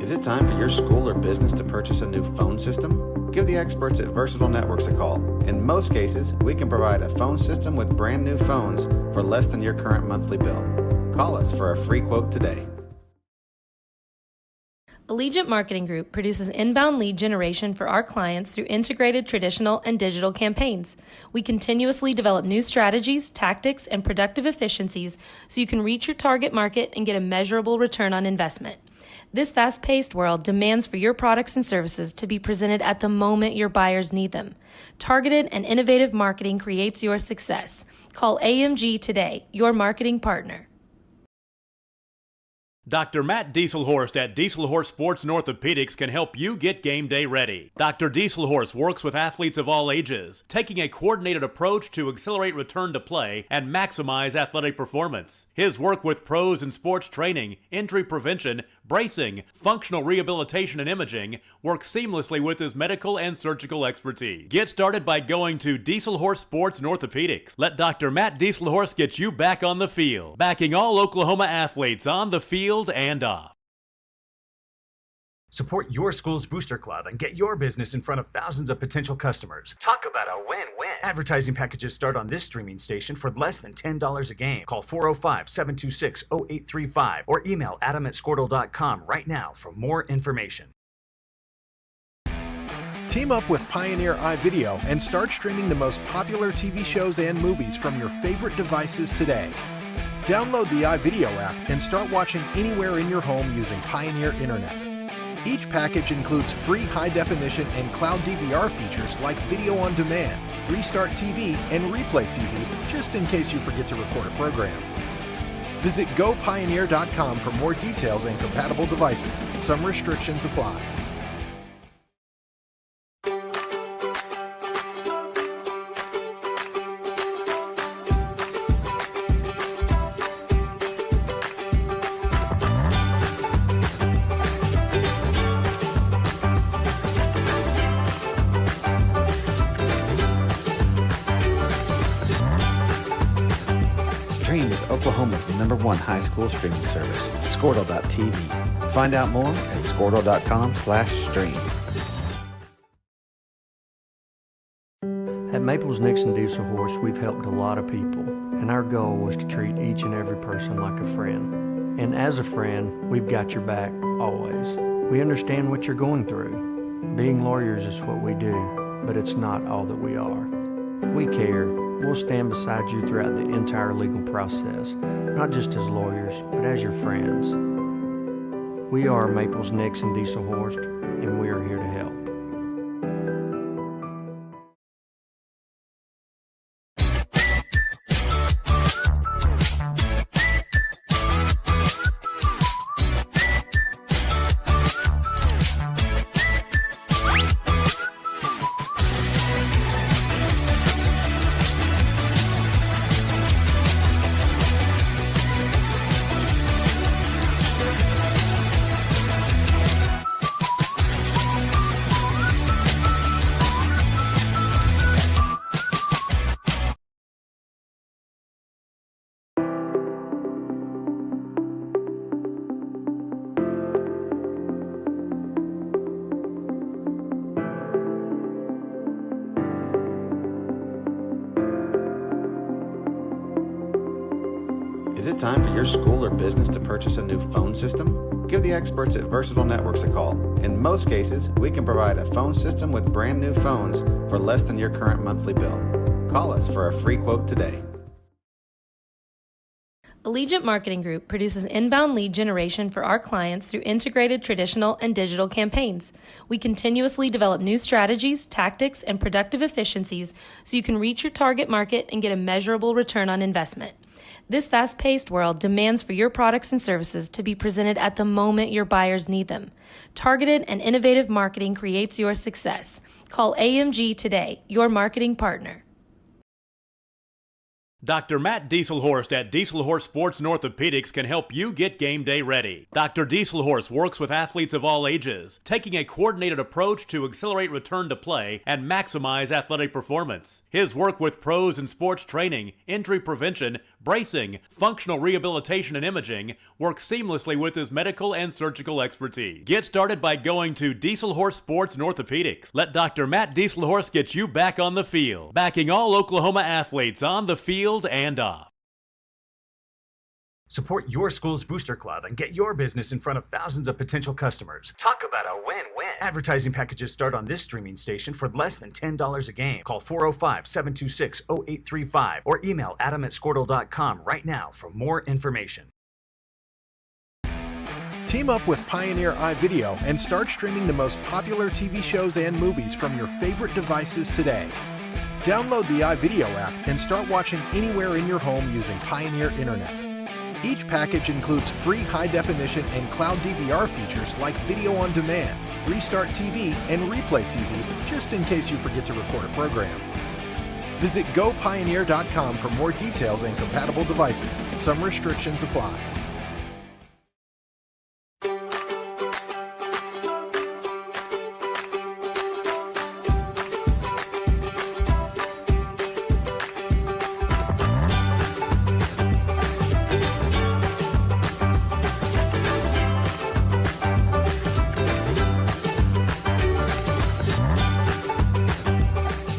Is it time for your school or business to purchase a new phone system? Give the experts at Versatile Networks a call. In most cases, we can provide a phone system with brand new phones for less than your current monthly bill. Call us for a free quote today. Allegiant Marketing Group produces inbound lead generation for our clients through integrated traditional and digital campaigns. We continuously develop new strategies, tactics, and productive efficiencies so you can reach your target market and get a measurable return on investment. This fast-paced world demands for your products and services to be presented at the moment your buyers need them. Targeted and innovative marketing creates your success. Call AMG today, your marketing partner. Dr. Matt Dieselhorst at Dieselhorst Sports and Orthopedics can help you get game day ready. Dr. Dieselhorst works with athletes of all ages, taking a coordinated approach to accelerate return to play and maximize athletic performance. His work with pros in sports training, injury prevention, bracing, functional rehabilitation, and imaging works seamlessly with his medical and surgical expertise. Get started by going to Dieselhorst Sports and Orthopedics. Let Dr. Matt Dieselhorst get you back on the field, backing all Oklahoma athletes on the field and off. Support your school's booster club and get your business in front of thousands of potential customers. Talk about a win-win. Advertising packages start on this streaming station for less than $10 a game. Call 405-726-0835 or email adam@squirtle.com right now for more information. Team up with Pioneer iVideo and start streaming the most popular TV shows and movies from your favorite devices today. Download the iVideo app and start watching anywhere in your home using Pioneer Internet. Each package includes free high-definition and cloud DVR features like video on demand, Restart TV, and Replay TV, just in case you forget to record a program. Visit gopioneer.com for more details and compatible devices. Some restrictions apply. Oklahoma's #1 high school streaming service, Squirtle.tv. Find out more at squirtle.com/stream. At Maples Nixon Diesel Horse, we've helped a lot of people, and our goal was to treat each and every person like a friend. And as a friend, we've got your back always. We understand what you're going through. Being lawyers is what we do, but it's not all that we are. We care. We'll stand beside you throughout the entire legal process, not just as lawyers, but as your friends. We are Maples Nixon Diesel Horse, and we are here to help. Is it time for your school or business to purchase a new phone system? Give the experts at Versatile Networks a call. In most cases, we can provide a phone system with brand new phones for less than your current monthly bill. Call us for a free quote today. Allegiant Marketing Group produces inbound lead generation for our clients through integrated traditional and digital campaigns. We continuously develop new strategies, tactics, and productive efficiencies so you can reach your target market and get a measurable return on investment. This fast-paced world demands for your products and services to be presented at the moment your buyers need them. Targeted and innovative marketing creates your success. Call AMG today, your marketing partner. Dr. Matt Dieselhorst at Dieselhorst Sports and Orthopedics can help you get game day ready. Dr. Dieselhorst works with athletes of all ages, taking a coordinated approach to accelerate return to play and maximize athletic performance. His work with pros in sports training, injury prevention, bracing, functional rehabilitation, and imaging works seamlessly with his medical and surgical expertise. Get started by going to Dieselhorst Sports and Orthopedics. Let Dr. Matt Dieselhorst get you back on the field, backing all Oklahoma athletes on the field and off. Support your school's booster club and get your business in front of thousands of potential customers. Talk about a win-win. Advertising packages start on this streaming station for less than $10 a game. Call 405-726-0835 or email adam@squirtle.com right now for more information. Team up with Pioneer iVideo and start streaming the most popular TV shows and movies from your favorite devices today. Download the iVideo app and start watching anywhere in your home using Pioneer Internet. Each package includes free high-definition and cloud DVR features like video on demand, Restart TV, and Replay TV, just in case you forget to record a program. Visit gopioneer.com for more details and compatible devices. Some restrictions apply.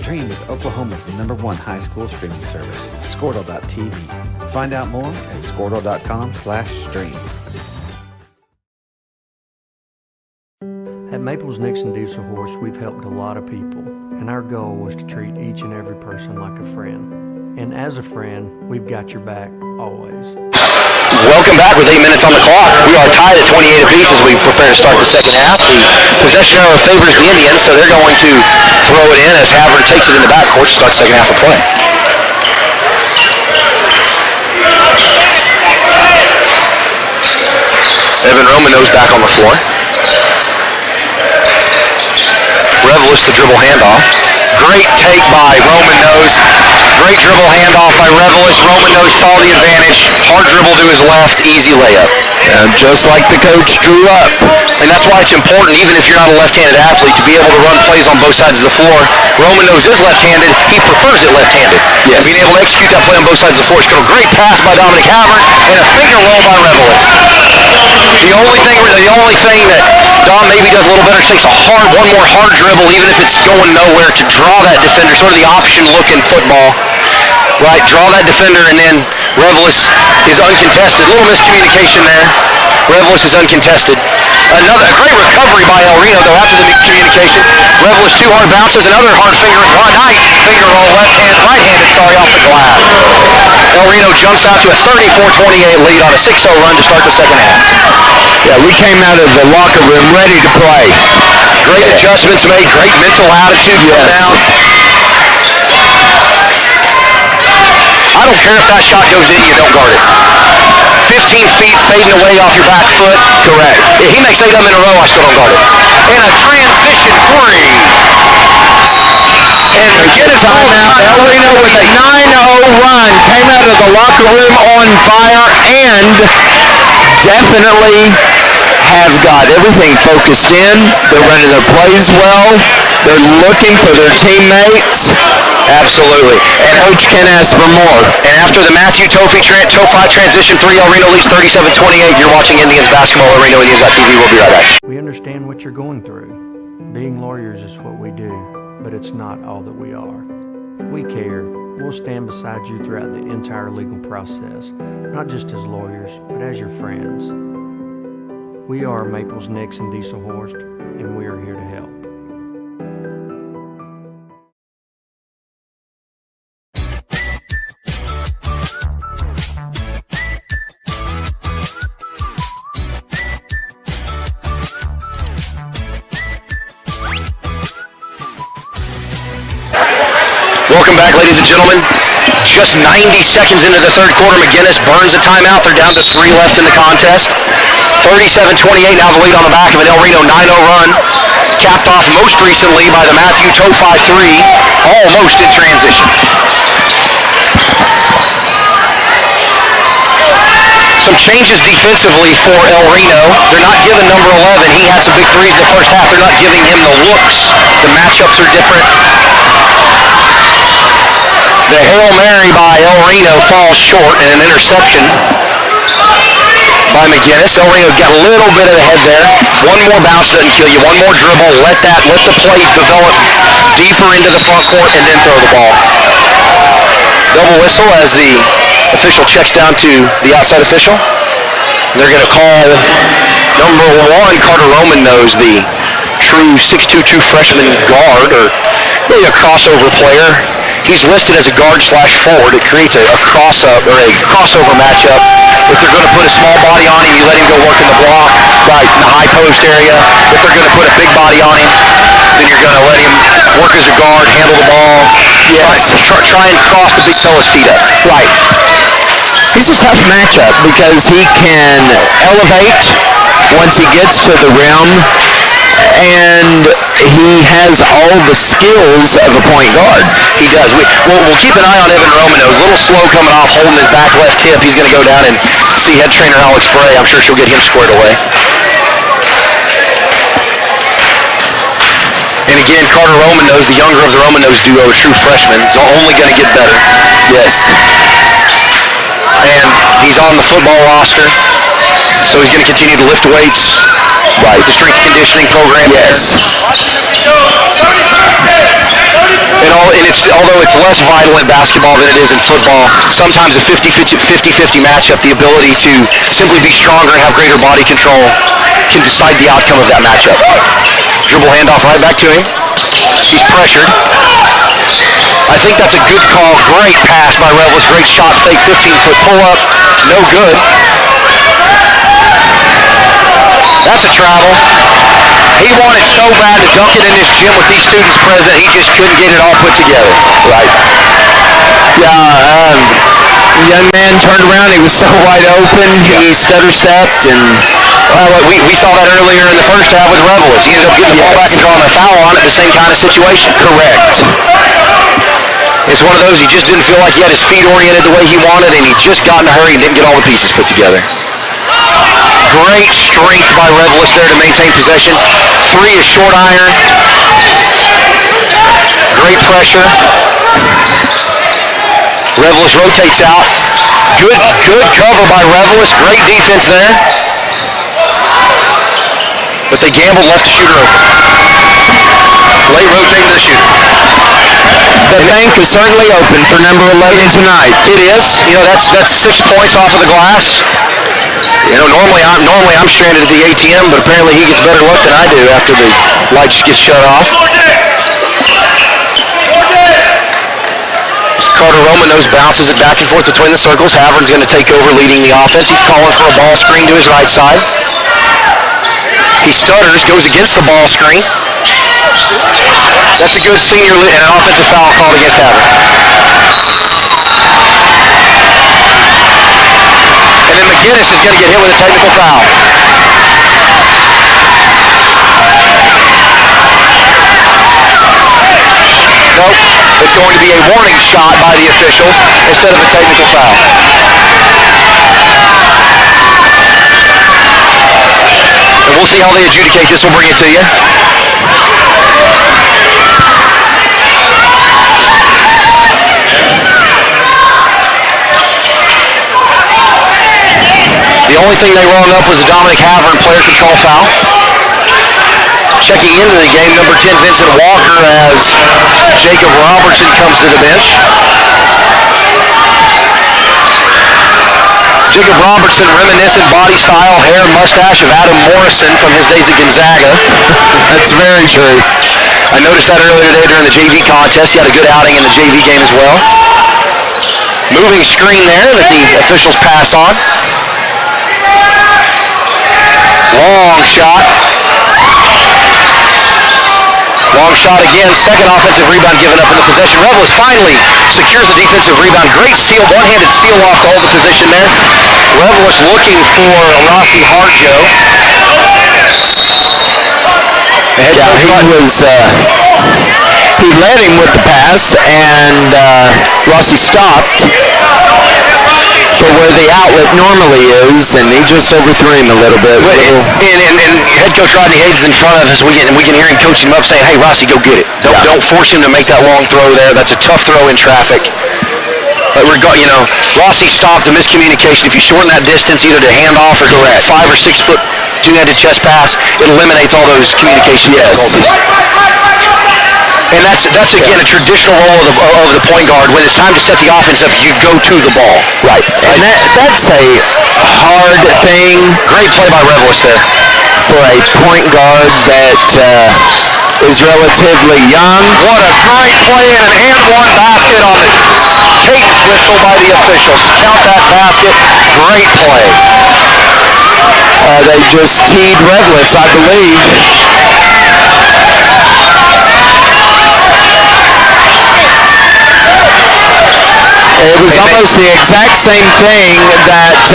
Stream with Oklahoma's #1 high school streaming service, Squirtle.tv. Find out more at squirtle.com/stream. At Maples Nixon Diesel Horse, we've helped a lot of people, and our goal was to treat each and every person like a friend. And as a friend, we've got your back always. Welcome back with 8 minutes on the clock. We are tied at 28 apiece as we prepare to start the second half. The possession arrow favors the Indians, so they're going to throw it in as Havern takes it in the backcourt to start second half of play. Evan Romano's back on the floor. Revelis the dribble handoff. Great take by Roman Nose. Great dribble handoff by Revelis. Romano saw the advantage. Hard dribble to his left, easy layup. Just like the coach drew up. And that's why it's important, even if you're not a left-handed athlete, to be able to run plays on both sides of the floor. Romano's is left-handed. He prefers it left-handed. Yes. Being able to execute that play on both sides of the floor. It's got a great pass by Dominic Havert and a finger roll by Revelis. The only thing that Dom maybe does a little better is takes one more hard dribble, even if it's going nowhere, to draw that defender, sort of the option look in football. Right, draw that defender, and then Revelis is uncontested. A little miscommunication there. Revelis is uncontested. A great recovery by El Reno, though, after the communication. Revelis 2 hard bounces, another hard finger roll, right-handed, off the glass. El Reno jumps out to a 34-28 lead on a 6-0 run to start the second half. Yeah, we came out of the locker room ready to play. Great adjustments made, great mental attitude coming out. I don't care if that shot goes in, you don't guard it. 15 feet fading away off your back foot. Correct. If he makes 8 of them in a row, I still don't guard it. And a transition three. And McGuinness timeout. El Reno with a 9-0 run. Came out of the locker room on fire and definitely have got everything focused in. They're running their plays well. They're looking for their teammates. Absolutely. And Coach can't ask for more. And after the Matthew Tophi transition 3, El Reno leads 37-28. You're watching Indians basketball, El Reno Indians.tv. We'll be right back. We understand what you're going through. Being lawyers is what we do, but it's not all that we are. We care. We'll stand beside you throughout the entire legal process, not just as lawyers, but as your friends. We are Maples, Nix, and Diesel Horst, and we are here to help. Welcome back, ladies and gentlemen. Just 90 seconds into the third quarter, McGuinness burns a timeout. They're down to 3 left in the contest. 37-28, now the lead on the back of an El Reno 9-0 run. Capped off most recently by the Matthew Tophi 3, almost in transition. Some changes defensively for El Reno. They're not giving number 11. He had some big threes in the first half. They're not giving him the looks. The matchups are different. The Hail Mary by El Reno falls short and an interception by McGuinness. El Reno got a little bit of the head there. One more bounce doesn't kill you. One more dribble. Let the play develop deeper into the front court and then throw the ball. Double whistle as the official checks down to the outside official. They're going to call number 1, Carter Roman knows, the true 6'2" freshman guard, or really a crossover player. He's listed as a guard/forward. It creates a crossover matchup. If they're going to put a small body on him, you let him go work in the block, right in the high post area. If they're going to put a big body on him, then you're going to let him work as a guard, handle the ball, try and cross the big fella's feet up. Right. He's a tough matchup because he can elevate once he gets to the rim, and he has all the skills of a point guard. He does. We'll keep an eye on Evan Romano. A little slow coming off, holding his back left hip. He's going to go down and see head trainer Alex Bray. I'm sure she'll get him squared away. And again, Carter Romanos, the younger of the Romanos duo, a true freshman, is only going to get better. Yes. And he's on the football roster, so he's going to continue to lift weights. Right. The strength and conditioning program. Yes. Although it's less vital in basketball than it is in football, sometimes a 50-50 matchup, the ability to simply be stronger and have greater body control, can decide the outcome of that matchup. Dribble handoff right back to him. He's pressured. I think that's a good call. Great pass by Revelis. Great shot fake. 15-foot pull-up. No good. That's a travel. He wanted so bad to dunk it in this gym with these students present, he just couldn't get it all put together. Right. Yeah, young man turned around. He was so wide open. He stutter-stepped, and we saw that earlier in the first half with Revelis. He ended up getting the ball back and drawing a foul on it, the same kind of situation. Correct. It's one of those, he just didn't feel like he had his feet oriented the way he wanted, and he just got in a hurry and didn't get all the pieces put together. Great strength by Revelis there to maintain possession. 3 is short iron. Great pressure. Revelis rotates out. Good cover by Revelis. Great defense there. But they gambled, left the shooter open. Late rotating to the shooter. The bank is certainly open for number 11 tonight. It is. You know, that's 6 points off of the glass. You know, normally I'm stranded at the ATM, but apparently he gets better luck than I do after the lights get shut off. Carter Roman knows, bounces it back and forth between the circles. Havern's going to take over leading the offense. He's calling for a ball screen to his right side. He stutters, goes against the ball screen. That's a good senior and an offensive foul called against Havern. And then McGuinness is going to get hit with a technical foul. Nope, it's going to be a warning shot by the officials instead of a technical foul. And we'll see how they adjudicate this. We'll bring it to you. The only thing they rung up was a Dominic Havern player control foul. Checking into the game, number 10, Vincent Walker, as Jacob Robertson comes to the bench. Jacob Robertson, reminiscent body style, hair, mustache of Adam Morrison from his days at Gonzaga. That's very true. I noticed that earlier today during the JV contest. He had a good outing in the JV game as well. Moving screen there that the officials pass on. Long shot. Long shot again. Second offensive rebound given up in the possession. Revelis finally secures a defensive rebound. Great seal, one-handed seal off to hold the position there. Revelis looking for Rossi Harjo. He led him with the pass, and Rossi stopped for where the outlet normally is, and he just overthrew him a little bit. And head coach Rodney Hayes is in front of us. We can hear him coaching him up, saying, "Hey, Rossi, go get it. Don't force him to make that long throw there. That's a tough throw in traffic." But Rossi stopped the miscommunication. If you shorten that distance, either to hand off or to a 5 or 6 foot two-handed chest pass, it eliminates all those communication difficulties. And that's again a traditional role of the point guard. When it's time to set the offense up, you go to the ball. Right. And that's a hard thing. Great play by Revelis there. For a point guard that is relatively young. What a great play and an and one basket on the tape whistle by the officials. Count that basket. Great play. They just teed Revelis, I believe. It was almost the exact same thing that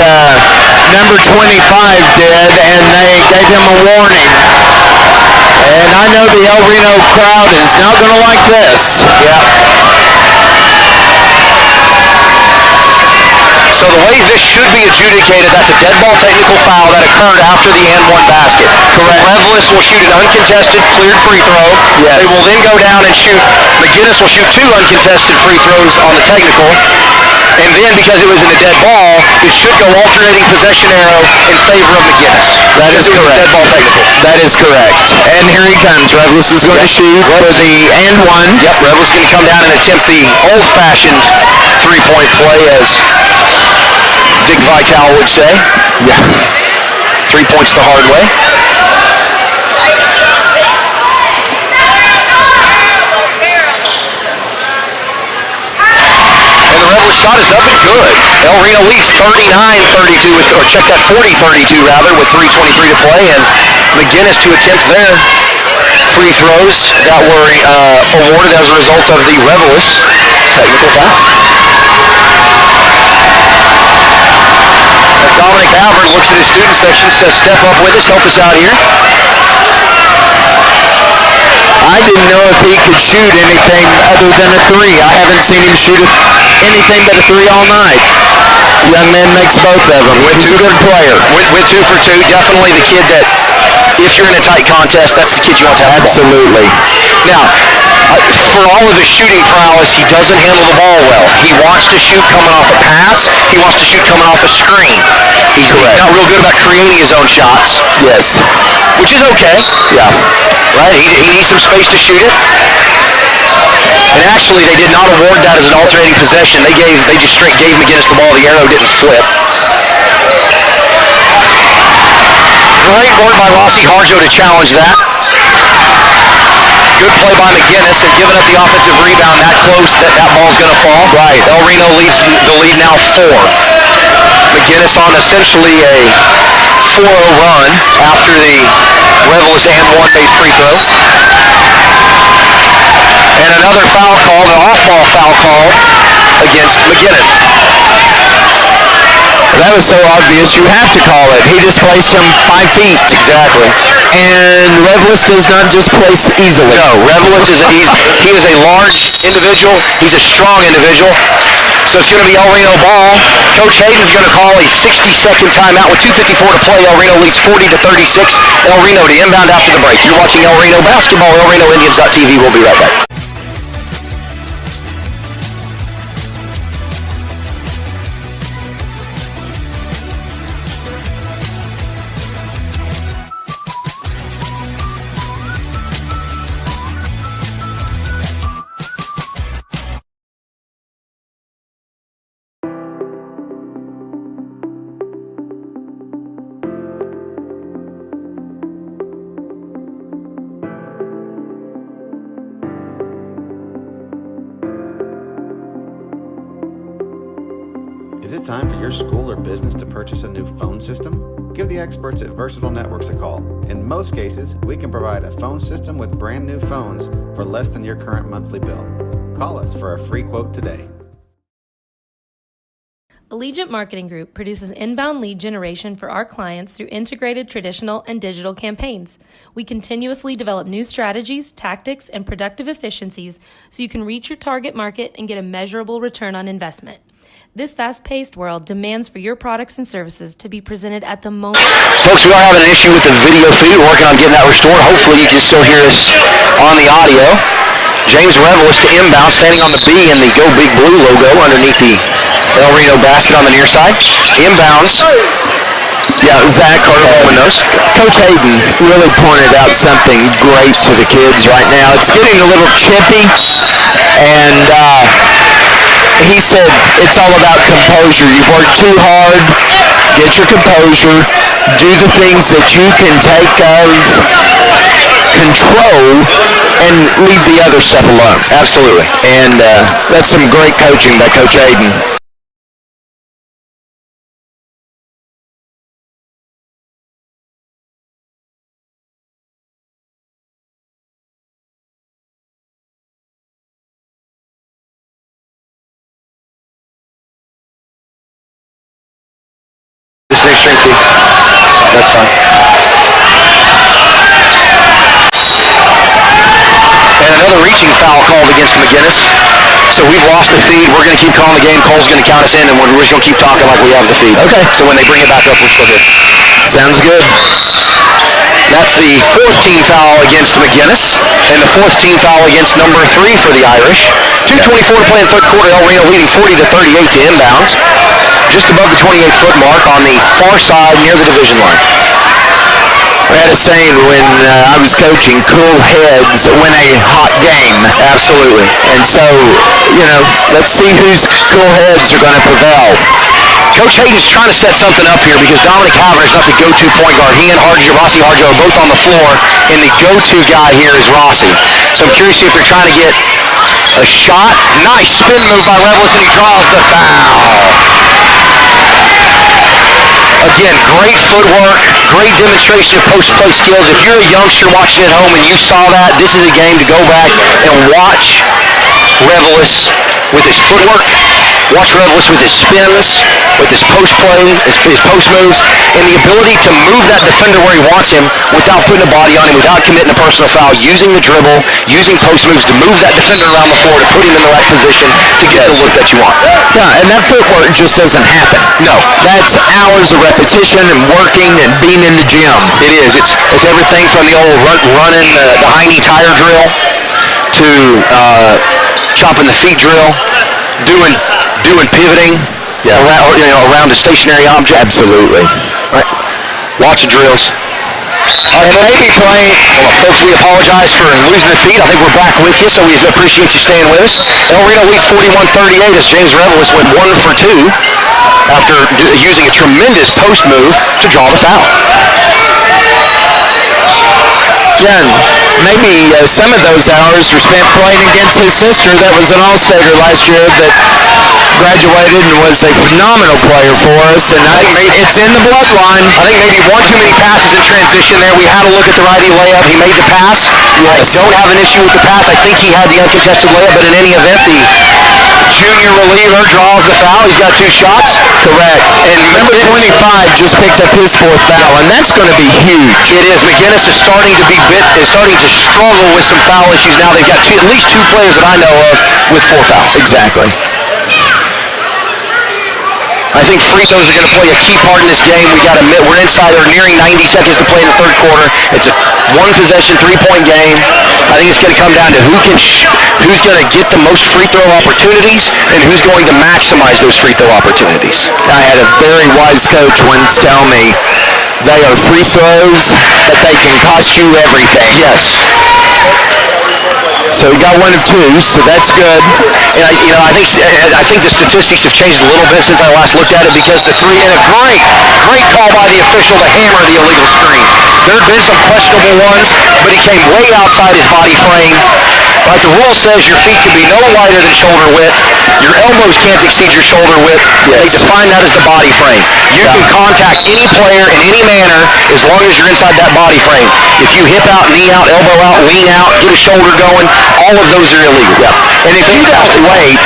number 25 did, and they gave him a warning. And I know the El Reno crowd is not going to like this. Yeah. So the way this should be adjudicated, that's a dead ball technical foul that occurred after the and one basket. Correct. Revelis will shoot an uncontested, cleared free throw. Yes. They will then go down and shoot. McGuinness will shoot 2 uncontested free throws on the technical. And then, because it was in a dead ball, it should go alternating possession arrow in favor of McGuinness. That is correct. Dead ball technical. That is correct. And here he comes. Revelis is going to shoot for the and one. Yep, Revelis is going to come down and attempt the old-fashioned three-point play, as Dick Vitale would say. Yeah. 3 points the hard way. And the Revelis shot is up and good. El Reno leads 39-32, or check that, 40-32 rather, with 3:23 to play, and McGuinness to attempt their free throws that were awarded as a result of the Revelis technical foul. As Dominic Havern looks at his student section, says, "Step up with us, help us out here." I didn't know if he could shoot anything other than a three. I haven't seen him shoot anything but a three all night. Young man makes both of them. He's a good player. Went 2 for 2. Definitely the kid that, if you're in a tight contest, that's the kid you want to have. Absolutely. Now, for all of his shooting prowess, he doesn't handle the ball well. He wants to shoot coming off a pass. He wants to shoot coming off a screen. He's not real good about creating his own shots. Yes. Which is okay. Yeah. Right? He needs some space to shoot it. And actually, they did not award that as an alternating possession. They just straight gave McGuinness the ball. The arrow didn't flip. Great work by Rossi Harjo to challenge that. Good play by McGuinness and giving up the offensive rebound that close that ball's going to fall. Right. El Reno leads the lead now 4. McGuinness on essentially a 4-0 run after the Revelist and one made free throw. And another foul call, an off-ball foul call against McGuinness. That was so obvious, you have to call it. He just placed him 5 feet. Exactly. And Revelist does not just place easily. No, Revelist is he is a large individual. He's a strong individual. So it's going to be El Reno ball. Coach Hayden's going to call a 60-second timeout with 2:54 to play. El Reno leads 40-36. El Reno to inbound after the break. You're watching El Reno basketball. El Reno Indians.tv. We'll be right back. Is it time for your school or business to purchase a new phone system? Give the experts at Versatile Networks a call. In most cases, we can provide a phone system with brand new phones for less than your current monthly bill. Call us for a free quote today. Allegiant Marketing Group produces inbound lead generation for our clients through integrated traditional and digital campaigns. We continuously develop new strategies, tactics, and productive efficiencies so you can reach your target market and get a measurable return on investment. This fast-paced world demands for your products and services to be presented at the moment. Folks, we are having an issue with the video feed. We're working on getting that restored. Hopefully you can still hear us on the audio. James Revelist to inbound, standing on the B in the Go Big Blue logo underneath the El Reno basket on the near side. Inbounds. Yeah, Zach Carter windows. Coach Hayden really pointed out something great to the kids right now. It's getting a little chippy, and he said it's all about composure. You've worked too hard, get your composure, do the things that you can take of control, and leave the other stuff alone. Absolutely. And that's some great coaching by Coach Hayden. That's fine. And another reaching foul called against McGuinness. So we've lost the feed. We're going to keep calling the game. Cole's going to count us in, and we're just going to keep talking like we have the feed. Okay. So when they bring it back up, we're still good. Sounds good. That's the 4th team foul against McGuinness, and the 4th team foul against number 3 for the Irish. 2:24 to play in third quarter. El Reno leading 40-38 to inbounds. Just above the 28-foot mark on the far side near the division line. I had a saying when I was coaching, cool heads win a hot game. Absolutely. And so, let's see whose cool heads are going to prevail. Coach Hayden's trying to set something up here because Dominic Havener's not the go-to point guard. He and Rossi Harjo are both on the floor, and the go-to guy here is Rossi. So I'm curious if they're trying to get a shot. Nice spin move by Revelist, and he draws the foul. Again, great footwork, great demonstration of post-play skills. If you're a youngster watching at home and you saw that, this is a game to go back and watch Revelist with his footwork, watch Revelist with his spins. with his post play, his post moves, and the ability to move that defender where he wants him without putting a body on him, without committing a personal foul, using the dribble, using post moves to move that defender around the floor, to put him in the right position to get the look that you want. Yeah, and that footwork just doesn't happen. No. That's hours of repetition and working and being in the gym. It is. It's everything from the old running the high knee tire drill to chopping the feet drill, doing pivoting around a stationary object. Absolutely. Right. Lots of drills. And maybe playing. Folks, we apologize for losing the feed. I think we're back with you, so we appreciate you staying with us. El Reno leads 41-38 as James Revelis went 1 for 2 after using a tremendous post move to draw the foul. Yeah, and maybe some of those hours were spent playing against his sister that was an All-Stater last year that graduated and was a phenomenal player for us, and it's in the bloodline. I think maybe one too many passes in transition there. We had a look at the righty layup. He made the pass. Yes. I don't have an issue with the pass. I think he had the uncontested layup, but in any event, the junior reliever draws the foul. He's got 2 shots. Correct. And number 25 just picked up his 4th foul, and that's going to be huge. It is. McGuinness is starting to struggle with some foul issues now. They've got at least 2 players that I know of with 4 fouls. Exactly. I think free throws are going to play a key part in this game. We're inside or nearing 90 seconds to play in the third quarter. It's a 1-possession, 3-point game. I think it's going to come down to who's going to get the most free throw opportunities and who's going to maximize those free throw opportunities. I had a very wise coach once tell me they are free throws, but they can cost you everything. Yes. So he got 1 of 2, so that's good. And I think the statistics have changed a little bit since I last looked at it, because the three, and a great call by the official to hammer the illegal screen. There have been some questionable ones, but he came way outside his body frame. Like the rule says, your feet can be no wider than shoulder width. Your elbows can't exceed your shoulder width. They define that as the body frame. You can contact any player in any manner as long as you're inside that body frame. If you hip out, knee out, elbow out, lean out, get a shoulder going, all of those are illegal. And if you don't wait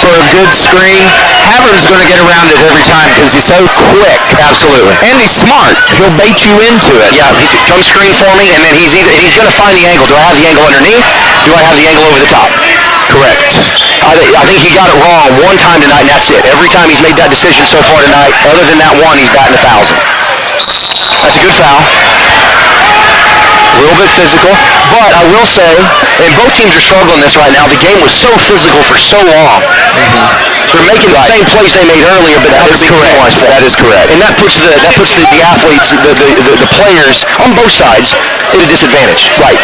for a good screen, Havern's going to get around it every time because he's so quick. Absolutely. And he's smart. He'll bait you into it. Yeah, come screen for me, and then he's going to find the angle. Do I have the angle underneath? Do I have the angle over the top? Correct. I think he got it wrong one time tonight, and that's it. Every time he's made that decision so far tonight, other than that one, he's batting 1,000. That's a good foul. A little bit physical, but I will say, and both teams are struggling this right now, the game was so physical for so long. They're making the same plays they made earlier, but that is correct. That is correct. And that puts the athletes, the players on both sides at a disadvantage. Right.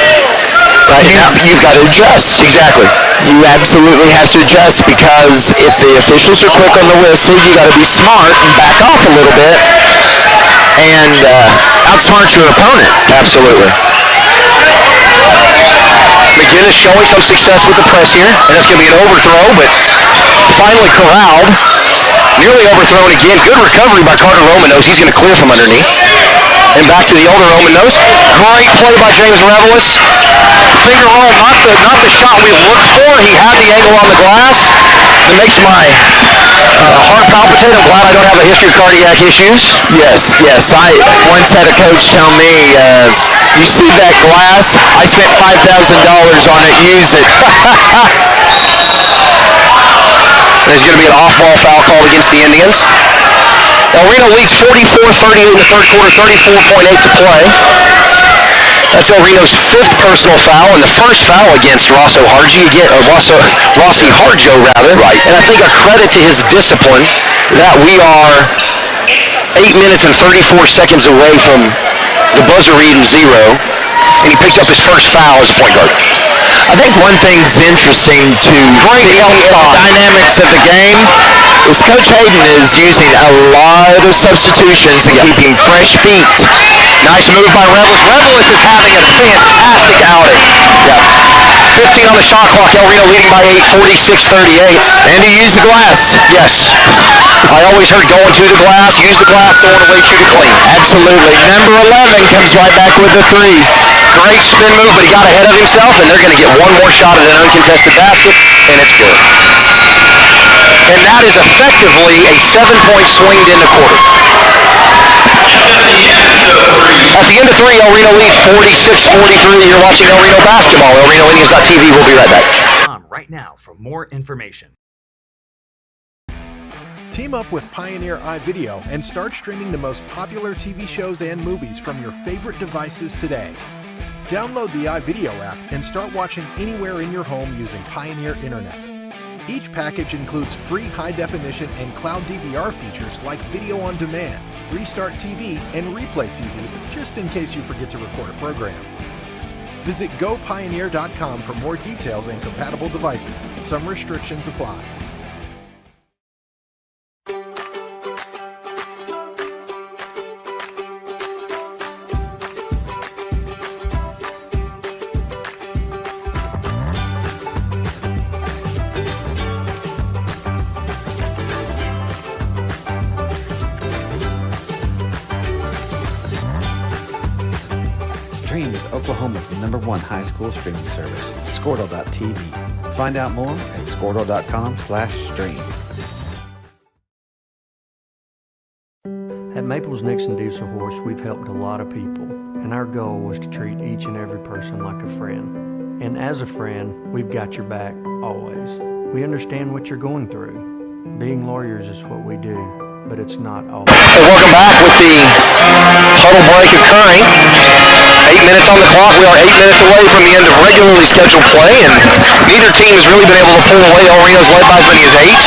You've got to adjust. Exactly. You absolutely have to adjust, because if the officials are quick on the whistle, you got to be smart and back off a little bit and outsmart your opponent. Absolutely. McGuinness showing some success with the press here, and that's going to be an overthrow, but finally corralled. Nearly overthrown again. Good recovery by Carter Romanos. He's going to clear from underneath. And back to the older Romanos. Great play by James Revelis. Finger roll, not the shot we looked for. He had the angle on the glass. It makes my heart palpitate. I'm glad I don't have a history of cardiac issues. Yes. I once had a coach tell me, you see that glass? I spent $5,000 on it. Use it. There's going to be an off-ball foul called against the Indians. El Reno leads 44-38 in the third quarter, 34.8 to play. That's El Reno's 5th personal foul, and the first foul against Rossi Harjo, rather. Right. And I think a credit to his discipline that we are 8 minutes and 34 seconds away from the buzzer reading 0, and he picked up his first foul as a point guard. I think one thing's interesting to see the dynamics of the game is Coach Hayden is using a lot of substitutions and keeping fresh feet. Nice move by Revelis. Revelis is having a fantastic outing. 15 on the shot clock. El Reno leading by 8, 46-38. And he used the glass. Yes. I always heard going to the glass, use the glass, throwing away, shoot it clean. Absolutely. Number 11 comes right back with the 3. Great spin move, but he got ahead of himself, and they're going to get one more shot at an uncontested basket, and it's good. And that is effectively a 7-point swing to end the quarter. At the end of 3, El Reno leads 46-43. You're watching El Reno basketball. ElRenoIndians.tv. We'll be right back. Right now for more information. Team up with Pioneer iVideo and start streaming the most popular TV shows and movies from your favorite devices today. Download the iVideo app and start watching anywhere in your home using Pioneer Internet. Each package includes free high-definition and cloud DVR features like video on demand, Restart TV, and Replay TV, just in case you forget to record a program. Visit GoPioneer.com for more details and compatible devices. Some restrictions apply. Stream with Oklahoma's #1 high school streaming service, Squirtle.tv. Find out more at Squirtle.com/stream. At Maples Nixon Diesel Horse, we've helped a lot of people, and our goal was to treat each and every person like a friend. And as a friend, we've got your back, always. We understand what you're going through. Being lawyers is what we do, but it's not all. Hey, welcome back with the huddle break occurring. 8 minutes on the clock. We are 8 minutes away from the end of regularly scheduled play, and neither team has really been able to pull away. El Reno's led by as many as 8.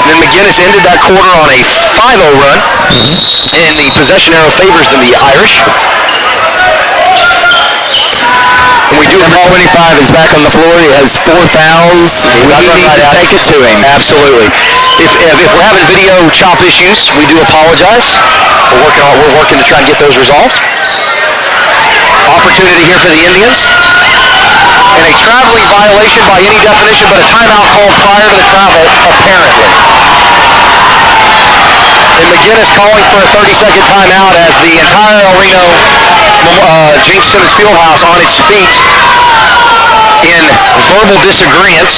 And then McGuinness ended that quarter on a 5-0 run, and the possession arrow favors the Irish. And we do Number 25 is back on the floor. He has 4 fouls. We need to take it to him. Absolutely. If we're having video chop issues, we do apologize. We're working to try and get those resolved. Opportunity here for the Indians. And a traveling violation by any definition, but a timeout called prior to the travel, apparently. And McGuinness calling for a 30-second timeout as the entire El Reno James Simmons Fieldhouse on its feet in verbal disagreement,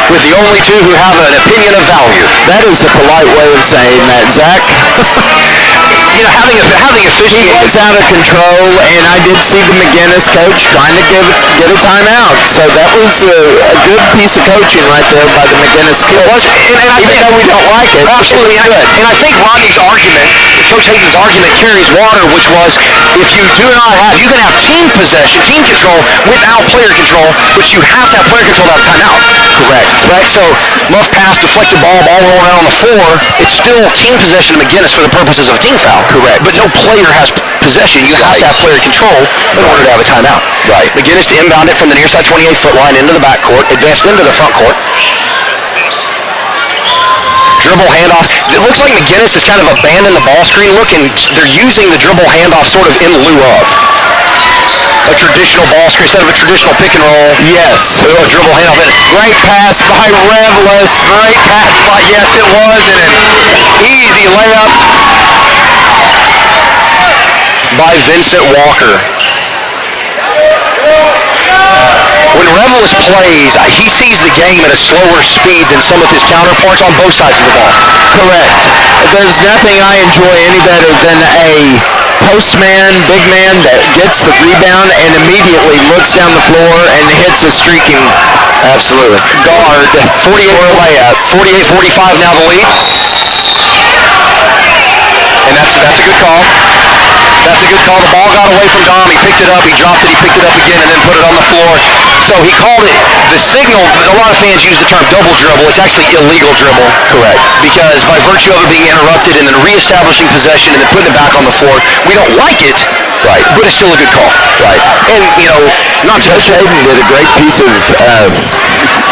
with the only two who have an opinion of value. That is a polite way of saying that, Zach. You know, having officiated. He was out of control, and I did see the McGuinness coach trying to get a timeout. So that was a good piece of coaching right there by the McGuinness kids. It was, and I even though we don't like it. Absolutely. And I think Ronnie's argument, Coach Hayden's argument, carries water, which was if you can have team possession, team control without player control, but you have to have player control to have timeout. Correct. Right? So muff pass, deflected ball roll around on the floor. It's still team possession to McGuinness for the purposes of a team foul. Correct. But no player has possession. You have to have player control in order to have a timeout. Right. McGuinness to inbound it from the near side 28-foot line into the backcourt, advanced into the front court. Dribble handoff. It looks like McGuinness has kind of abandoned the ball screen look, and they're using the dribble handoff sort of in lieu of a traditional ball screen instead of a traditional pick and roll. Yes. A dribble handoff. Great pass by Revlis. Great pass by, yes it was, and an easy layup by Vincent Walker. When Revlis plays, he sees the game at a slower speed than some of his counterparts on both sides of the ball. Correct. There's nothing I enjoy any better than a postman, big man that gets the rebound and immediately looks down the floor and hits a streaking. Absolutely. Guard, 48 layup, 48-45 now the lead. And that's a good call. That's a good call. The ball got away from Dom. He picked it up. He dropped it. He picked it up again and then put it on the floor. So he called it the signal. A lot of fans use the term double dribble. It's actually illegal dribble. Correct. Because by virtue of it being interrupted and then reestablishing possession and then putting it back on the floor, we don't like it. Right. But it's still a good call. Right. And, you know, not Coach Hayden did a great piece of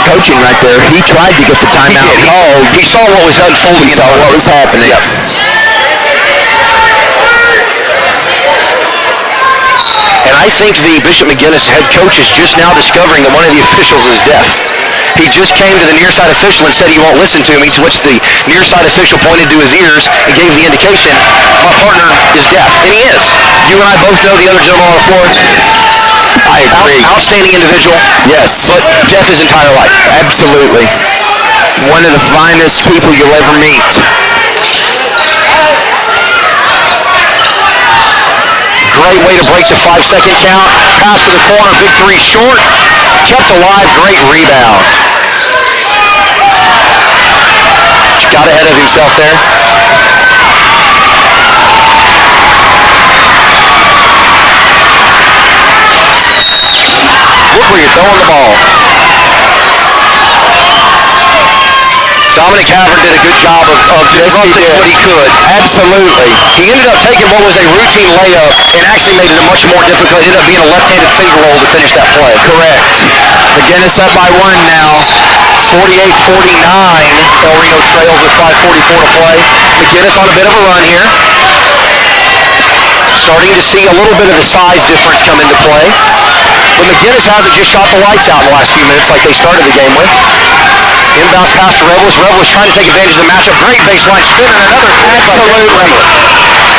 coaching right there. He tried to get the timeout called. He saw what was unfolding. He saw what was happening. Yep. And I think the Bishop McGuinness head coach is just now discovering that one of the officials is deaf. He just came to the near side official and said he won't listen to me, to which the near side official pointed to his ears and gave the indication, my partner is deaf. And he is. You and I both know the other gentleman on the floor. I agree. Outstanding individual. Yes. But deaf his entire life. Absolutely. One of the finest people you'll ever meet. Great way to break the 5-second count. Pass to the corner, big three short. Kept alive, great rebound. Got ahead of himself there. Look where you're throwing the ball. Dominic Havern did a good job of disrupting what he could. Absolutely. He ended up taking what was a routine layup and actually made it a much more difficult. It ended up being a left-handed finger roll to finish that play. Correct. McGuinness up by 1 now. 48-49. El Reno trails with 5:44 to play. McGuinness on a bit of a run here. Starting to see a little bit of the size difference come into play. But McGuinness hasn't just shot the lights out in the last few minutes like they started the game with. Inbounds pass to Reveles. Reveles trying to take advantage of the matchup. Great baseline spin and another Absolutely.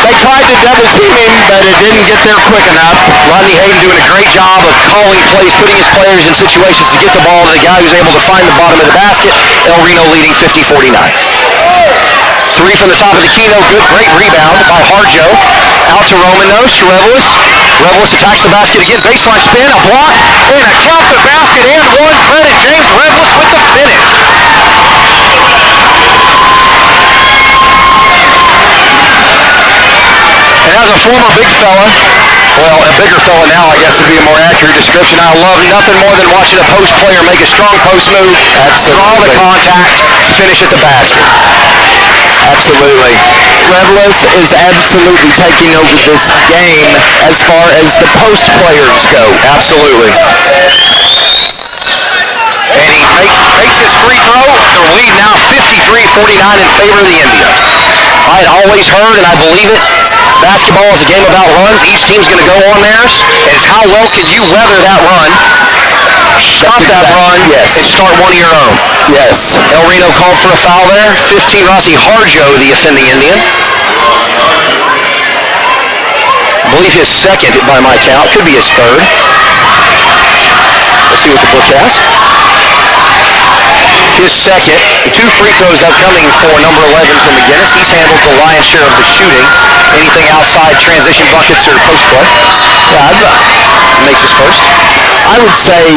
They tried to double team him, but it didn't get there quick enough. Rodney Hayden doing a great job of calling plays, putting his players in situations to get the ball to the guy who's able to find the bottom of the basket. El Reno leading 50-49. Three from the top of the key, though. Good, great rebound by Harjo. Out to Romanos, to Reveles. Reveles attacks the basket again. Baseline spin, a block, and a count the basket and one. Credit James Reveles with the finish. And as a former big fella, well, a bigger fella now, I guess would be a more accurate description. I love nothing more than watching a post player make a strong post move, draw the contact, finish at the basket. Absolutely. Reveles is absolutely taking over this game as far as the post players go. Absolutely. And he makes his free throw. The lead now 53-49 in favor of the Indians. I had always heard, and I believe it, basketball is a game about runs. Each team's going to go on theirs. And it's how well can you weather that run, stop that run, yes, and start one of your own. Yes. El Reno called for a foul there. 15, Rossi Harjo, the offending Indian. I believe his second by my count. Could be his third. Let's see what the book has. His second. 2 free throws upcoming for number 11 from McGuinness. He's handled the lion's share of the shooting. Anything outside transition buckets or post play. Makes his first. I would say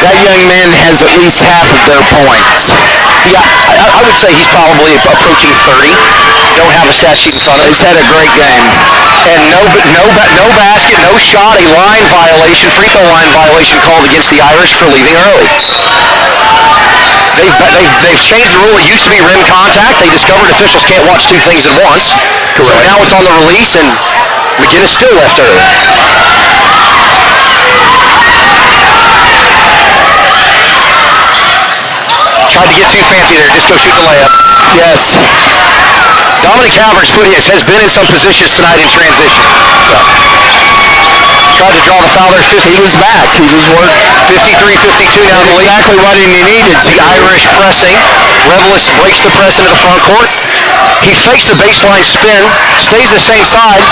that young man has at least half of their points. Yeah, I would say he's probably approaching 30. Don't have a stat sheet in front of him. He's had a great game. And no basket, no shot, a line violation, free throw line violation called against the Irish for leaving early. They've changed the rule. It used to be rim contact. They discovered officials can't watch 2 things at once. Correct. So now it's on the release, and McGuinness still left early. Tried to get too fancy there. Just go shoot the layup. Yes. Dominic Havern's has been in some positions tonight in transition. Tried to draw the foul there. He was back. He was worked. 53-52 now. Exactly what he needed. The Irish pressing. Reveles breaks the press into the front court. He fakes the baseline spin. Stays the same side.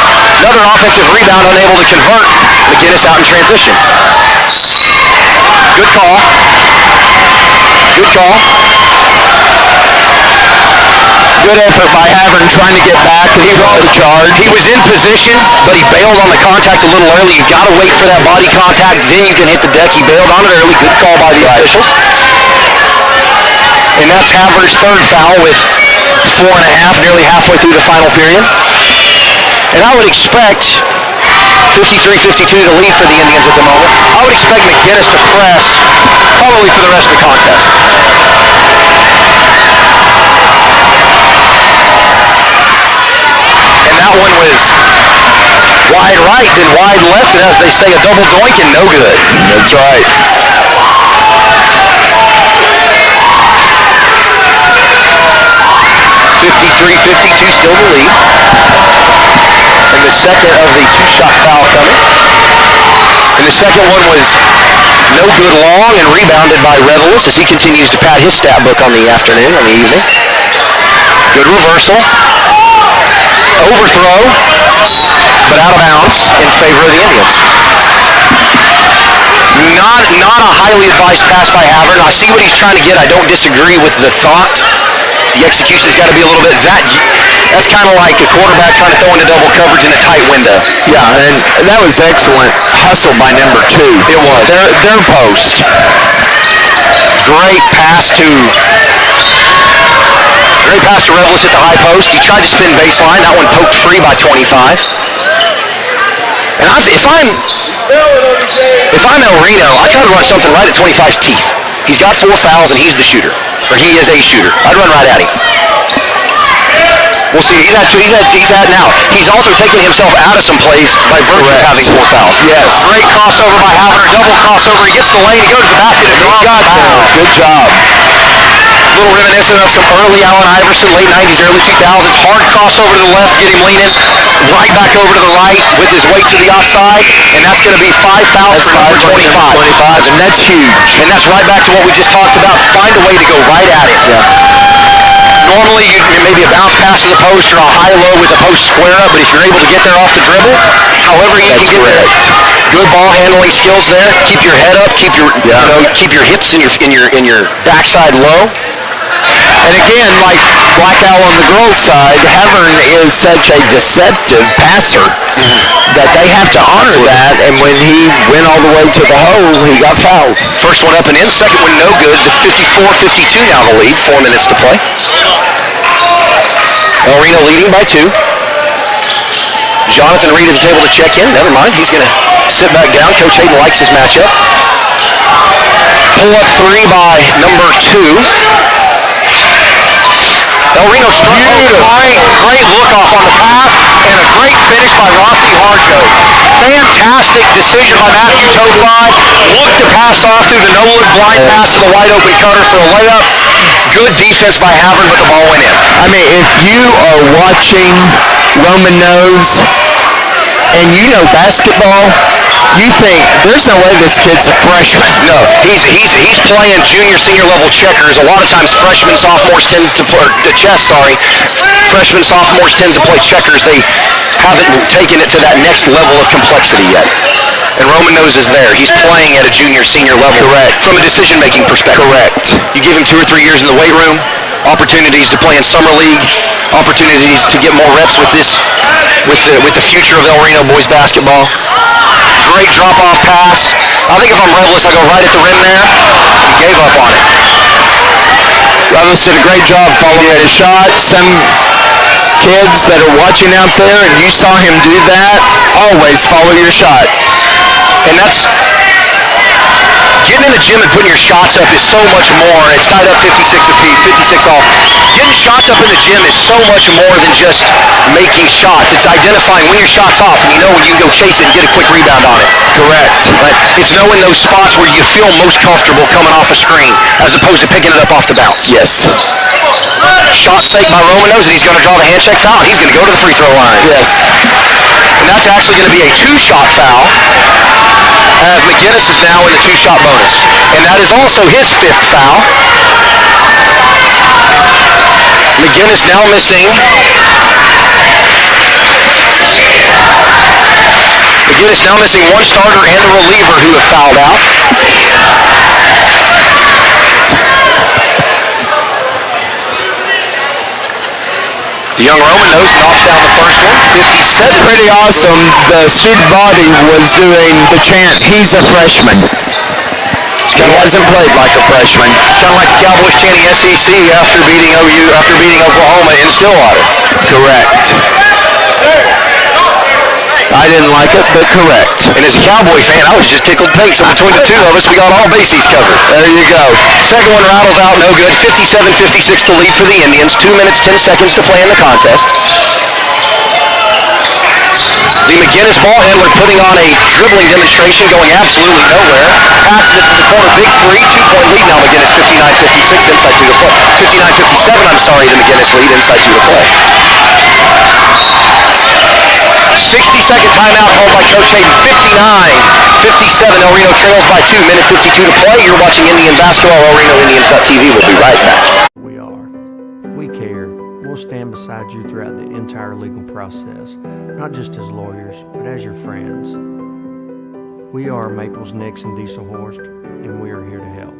Another offensive rebound, unable to convert. McGuinness out in transition. Good call. Good call. Good effort by Havern trying to get back and draw the charge. He was in position, but he bailed on the contact a little early. You got to wait for that body contact, then you can hit the deck. He bailed on it early. Good call by the officials. And that's Havern's third foul with 4.5, nearly halfway through the final period. And I would expect 53-52 the lead for the Indians at the moment. I would expect McGuinness to press probably for the rest of the contest. And that one was wide right, then wide left, and as they say, a double doink and no good. That's right. Still the lead. And the second of the 2-shot foul coming. And the second one was no good long and rebounded by Reveles as he continues to pad his stat book on the evening. Good reversal. Overthrow, but out of bounds in favor of the Indians. Not a highly advised pass by Havern. I see what he's trying to get. I don't disagree with the thought. The execution's got to be a little bit. That's kind of like a quarterback trying to throw into double coverage in a tight window. Yeah, and that was excellent hustle by number 2. It was. Their post. Great pass to Revelis at the high post. He tried to spin baseline. That one poked free by 25. And if I'm El Reno, I try to run something right at 25's teeth. He's got 4 fouls and he's the shooter. Or he is a shooter. I'd run right at him. We'll see. He's at now. He's also taken himself out of some plays by virtue of having 4 fouls. Yes. Great crossover by Havner. Double crossover. He gets the lane. He goes to the basket and draws the foul. Good job. A little reminiscent of some early Allen Iverson, late 90s, early 2000s. Hard crossover to the left, get him leaning. Right back over to the right with his weight to the outside. And that's going to be 5 fouls for number 25. And that's huge. And that's right back to what we just talked about. Find a way to go right at it. Yeah. Normally, maybe a bounce pass to the post or a high-low with the post square up, but if you're able to get there off the dribble, however you can get there, good ball handling skills there. Keep your head up, keep your hips and your backside low. And again, like Black Owl on the girls' side, Havern is such a deceptive passer that they have to honor that, and when he went all the way to the hole, he got fouled. First one up and in, second one no good. The 54-52 now the lead, 4 minutes to play. El Reno leading by 2. Jonathan Reed at the table to check in. Never mind, he's going to sit back down. Coach Hayden likes his matchup. Pull up 3 by number 2. El Reno struggled. Great look off on the pass and a great finish by Rossi Harjo. Fantastic decision by Matthew Tofi. Looked the pass off through the no-look blind pass to the wide-open cutter for a layup. Good defense by Havern, but the ball went in. I mean, if you are watching Roman Nose and you know basketball, you think there's no way this kid's a freshman. No, he's playing junior, senior level checkers. A lot of times freshmen, sophomores tend to play chess. Freshmen, sophomores tend to play checkers. They haven't taken it to that next level of complexity yet. And Roman Nose is there. He's playing at a junior, senior level. Correct. From a decision-making perspective. Correct. You give him 2 or 3 years in the weight room, opportunities to play in summer league, opportunities to get more reps with the future of El Reno boys basketball. Great drop-off pass. I think if I'm Revelis, I go right at the rim there. He gave up on it. Revelis did a great job following his shot. Some kids that are watching out there and you saw him do that, always follow your shot. And that's getting in the gym and putting your shots up is so much more. It's tied up 56 apiece, 56 all. Getting shots up in the gym is so much more than just making shots. It's identifying when your shot's off and you know when you can go chase it and get a quick rebound on it. Correct. Right? It's knowing those spots where you feel most comfortable coming off a screen as opposed to picking it up off the bounce. Yes. Shot fake by Roman Nose, and he's going to draw the hand check foul. He's going to go to the free throw line. Yes. And that's actually going to be a 2-shot foul, as McGuinness is now in the 2-shot bonus. And that is also his 5th foul. McGuinness now missing. McGuinness now missing 1 starter and a reliever who have fouled out. The young Roman Nose knocks down the first one, 57. That's pretty awesome. The student body was doing the chant, he's a freshman. He hasn't played like a freshman. It's kind of like the Cowboys chanting SEC after beating Oklahoma in Stillwater. Correct. I didn't like it, but correct. And as a Cowboy fan, I was just tickled pink. So between the 2 of us, we got all bases covered. There you go. Second one rattles out, no good. 57-56 the lead for the Indians. 2 minutes, 10 seconds to play in the contest. The McGuinness ball handler putting on a dribbling demonstration, going absolutely nowhere. Passes it to the corner, big 3, 2-point lead now. McGuinness 59-56 inside 2 to play. 59-57, I'm sorry, the McGuinness lead inside 2 to play. 60-second timeout called by Coach Hayden. 59-57. El Reno trails by 2. Minute 52 to play. You're watching Indian basketball. El Reno Indians.tv. We'll be right back. We are. We care. We'll stand beside you throughout the entire legal process, not just as lawyers, but as your friends. We are Maples, Nix, and Diesel Horst, and we are here to help.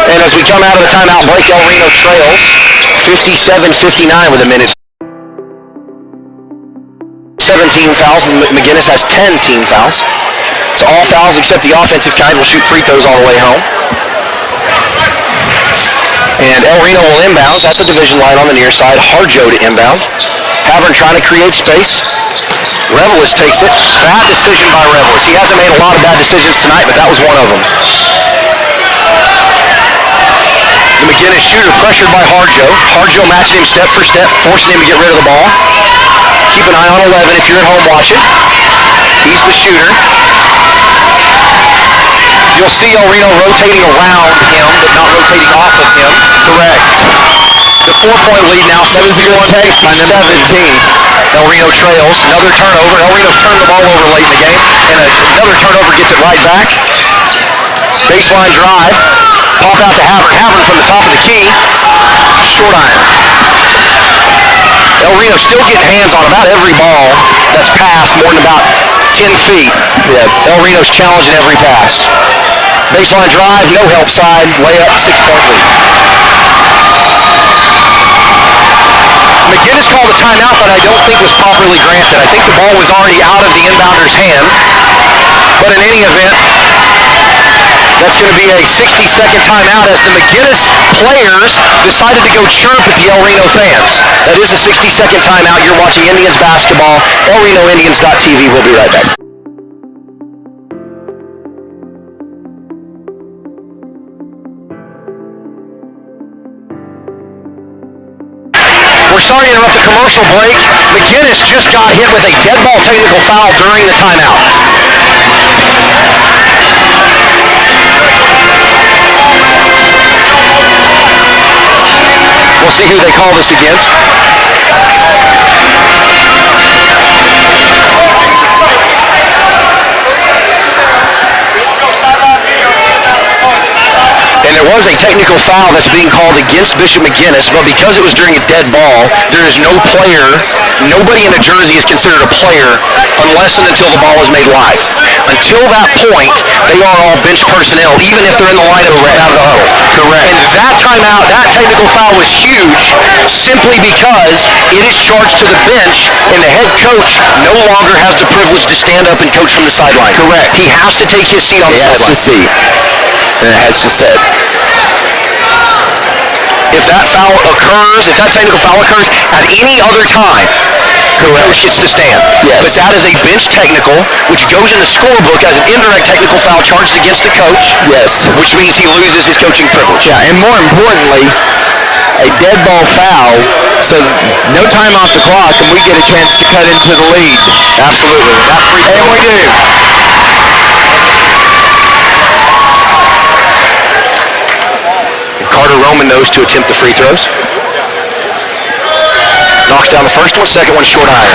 And as we come out of the timeout break, El Reno trails 57-59 with a minute. 17 fouls, and McGuinness has 10 team fouls. So all fouls except the offensive kind will shoot free throws all the way home. And El Reno will inbound at the division line on the near side. Harjo to inbound. Havern trying to create space. Revelis takes it. Bad decision by Revelis. He hasn't made a lot of bad decisions tonight, but that was one of them. The McGuinness shooter pressured by Harjo. Harjo matching him step for step, forcing him to get rid of the ball. Keep an eye on 11 if you're at home watching. He's the shooter. You'll see El Reno rotating around him, but not rotating off of him. Correct. The 4-point lead now, 71-17. El Reno trails. Another turnover. El Reno's turned the ball over late in the game. And another turnover gets it right back. Baseline drive. Pop out to Havern. Havern from the top of the key. Short iron. El Reno still getting hands on about every ball that's passed more than about 10 feet. Yeah. El Reno's challenging every pass. Baseline drive, no help side, layup, 6-point lead. McGuinness called a timeout that I don't think was properly granted. I think the ball was already out of the inbounder's hand. But in any event, that's going to be a 60-second timeout as the McGuinness players decided to go chirp at the El Reno fans. That is a 60-second timeout. You're watching Indians basketball. ElRenoIndians.tv. We'll be right back. We're sorry to interrupt the commercial break. McGuinness just got hit with a dead ball technical foul during the timeout. We'll see who they call this against. And there was a technical foul that's being called against Bishop McGuinness, but because it was during a dead ball, there is no player, nobody in a jersey is considered a player unless and until the ball is made live. Until that point, they are all bench personnel, even if they're in the lineup right out of the huddle. Correct. And that timeout, that technical foul was huge simply because it is charged to the bench, and the head coach no longer has the privilege to stand up and coach from the sideline. Correct. He has to take his seat on the sideline. He has to see. And it has to sit. If that foul occurs, if that technical foul occurs at any other time, the coach gets to stand. Yes. But that is a bench technical, which goes in the scorebook as an indirect technical foul charged against the coach. Yes. Which means he loses his coaching privilege. Yeah, and more importantly, a dead ball foul, so no time off the clock, and we get a chance to cut into the lead. Absolutely. And we do. Carter Roman knows to attempt the free throws. Knocks down the first one, second one short iron.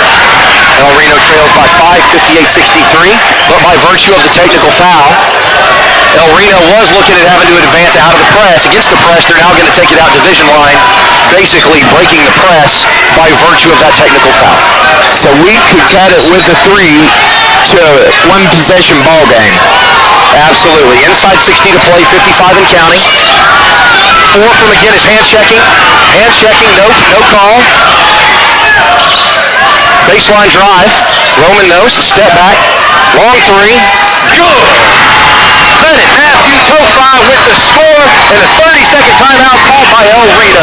El Reno trails by 5, 58-63, but by virtue of the technical foul, El Reno was looking at having to advance out of the press. Against the press, they're now going to take it out division line, basically breaking the press by virtue of that technical foul. So we could cut it with a 3 to one possession ball game. Absolutely. Inside 60 to play, 55 and counting. 4 for McGuinness, hand checking, no call. Baseline drive, Roman knows, step back, long 3, good. Bennett Matthew Tofi with the score, and a 30-second timeout called by El Reno.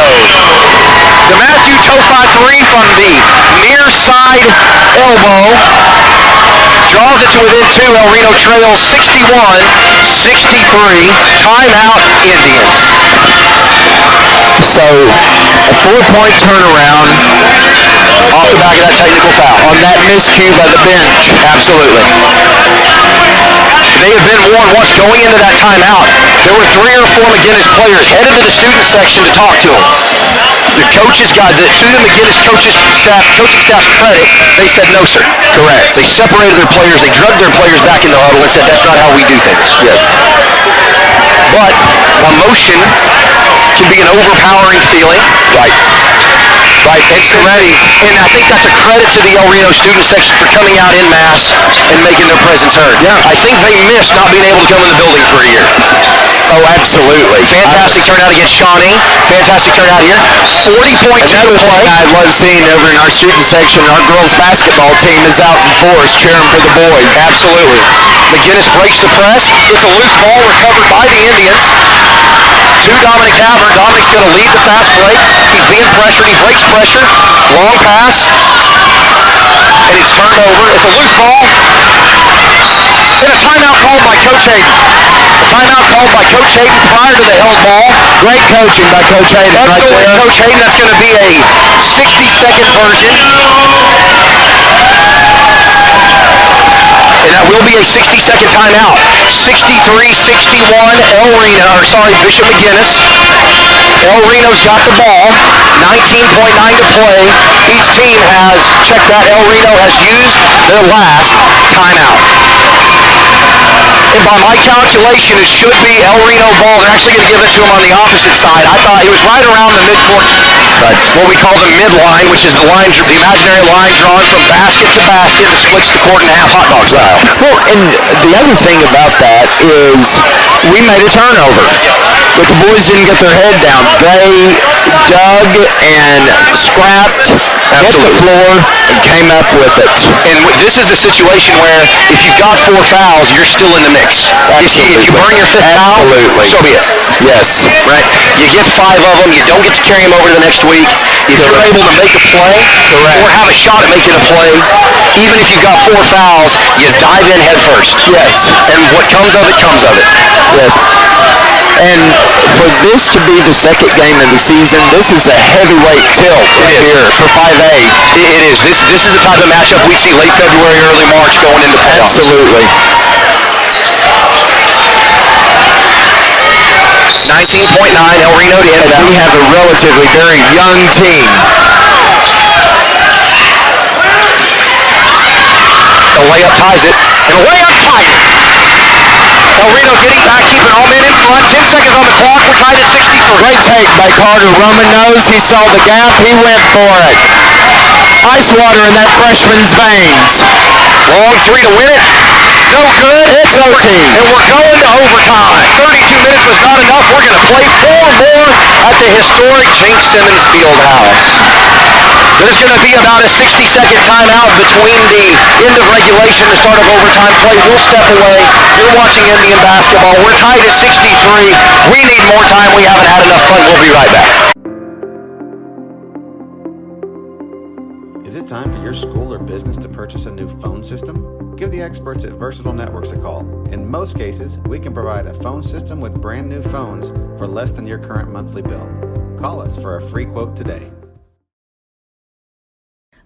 The Matthew Tofi 3 from the near side elbow draws it to within 2. El Reno trails 61-63. Timeout Indians. So a 4-point turnaround Off the back of that technical foul. on that miscue by the bench. Absolutely. They had been warned once going into that timeout. There were 3 or 4 McGuinness players headed to the student section to talk to him. The coaches got to the McGuinness coaching staff's credit, they said no, sir. Correct. They separated their players. They drugged their players back in the huddle and said that's not how we do things. Yes. But emotion can be an overpowering feeling. Right. Right, and so and I think that's a credit to the El Reno student section for coming out in mass and making their presence heard. Yeah. I think they missed not being able to come in the building for a year. Oh, absolutely. Fantastic turnout against Shawnee. Fantastic turnout here. 40 points to Another play. thing I love seeing over in our student section, our girls basketball team is out in force cheering for the boys. Absolutely. McGuinness breaks the press. Gets a loose ball recovered by the Indians. To Dominic Havner. Dominic's going to lead the fast break. He's being pressured. He breaks pressure. Long pass. And it's turned over. It's a loose ball. And a timeout called by Coach Hayden. Timeout called by Coach Hayden prior to the held ball. Great coaching by Coach Hayden. Excellent, Coach Hayden. That's going to be a 60-second version. And that will be a 60-second timeout. 63-61, Bishop McGuinness. El Reno's got the ball. 19.9 to play. Each team has, check that, El Reno has used their last timeout. And by my calculation, it should be El Reno ball. They're actually going to give it to him on the opposite side. I thought it was right around the midcourt, what we call the midline, which is the line, the imaginary line drawn from basket to basket that splits the court in half, hot dog style. Well, and the other thing about that is we made a turnover, but the boys didn't get their head down. They dug and scrapped, hit the floor, and came up with it. And this is the situation where if you've got 4 fouls, you're still in the mix. If you burn your 5th foul, so be it. Yes. Right? You get 5 of them. You don't get to carry them over to the next week. If you're able to make a play or have a shot at making a play, even if you've got 4 fouls, you dive in head first. Yes. And what comes of it, comes of it. Yes. And for this to be the second game of the season, this is a heavyweight tilt right here for 5A. It is. This is the type of matchup we see late February, early March going into playoffs. Absolutely. 19.9, El Reno to end it out. We have a relatively very young team. The layup ties it, and a layup ties it. El Reno getting back, keeping all men in front. 10 seconds on the clock. We're tied at 63. Great take by Carter. Roman knows he saw the gap. He went for it. Ice water in that freshman's veins. Long 3 to win it. No good. It's OT. And we're going to overtime. 32 minutes was not enough. We're going to play 4 more at the historic Jink Simmons Fieldhouse. There's going to be about a 60-second timeout between the end of regulation and the start of overtime play. We'll step away. You're watching Indian basketball. We're tied at 63. We need more time. We haven't had enough fun. We'll be right back. Is it time for your school or business to purchase a new phone system? Give the experts at Versatile Networks a call. In most cases, we can provide a phone system with brand new phones for less than your current monthly bill. Call us for a free quote today.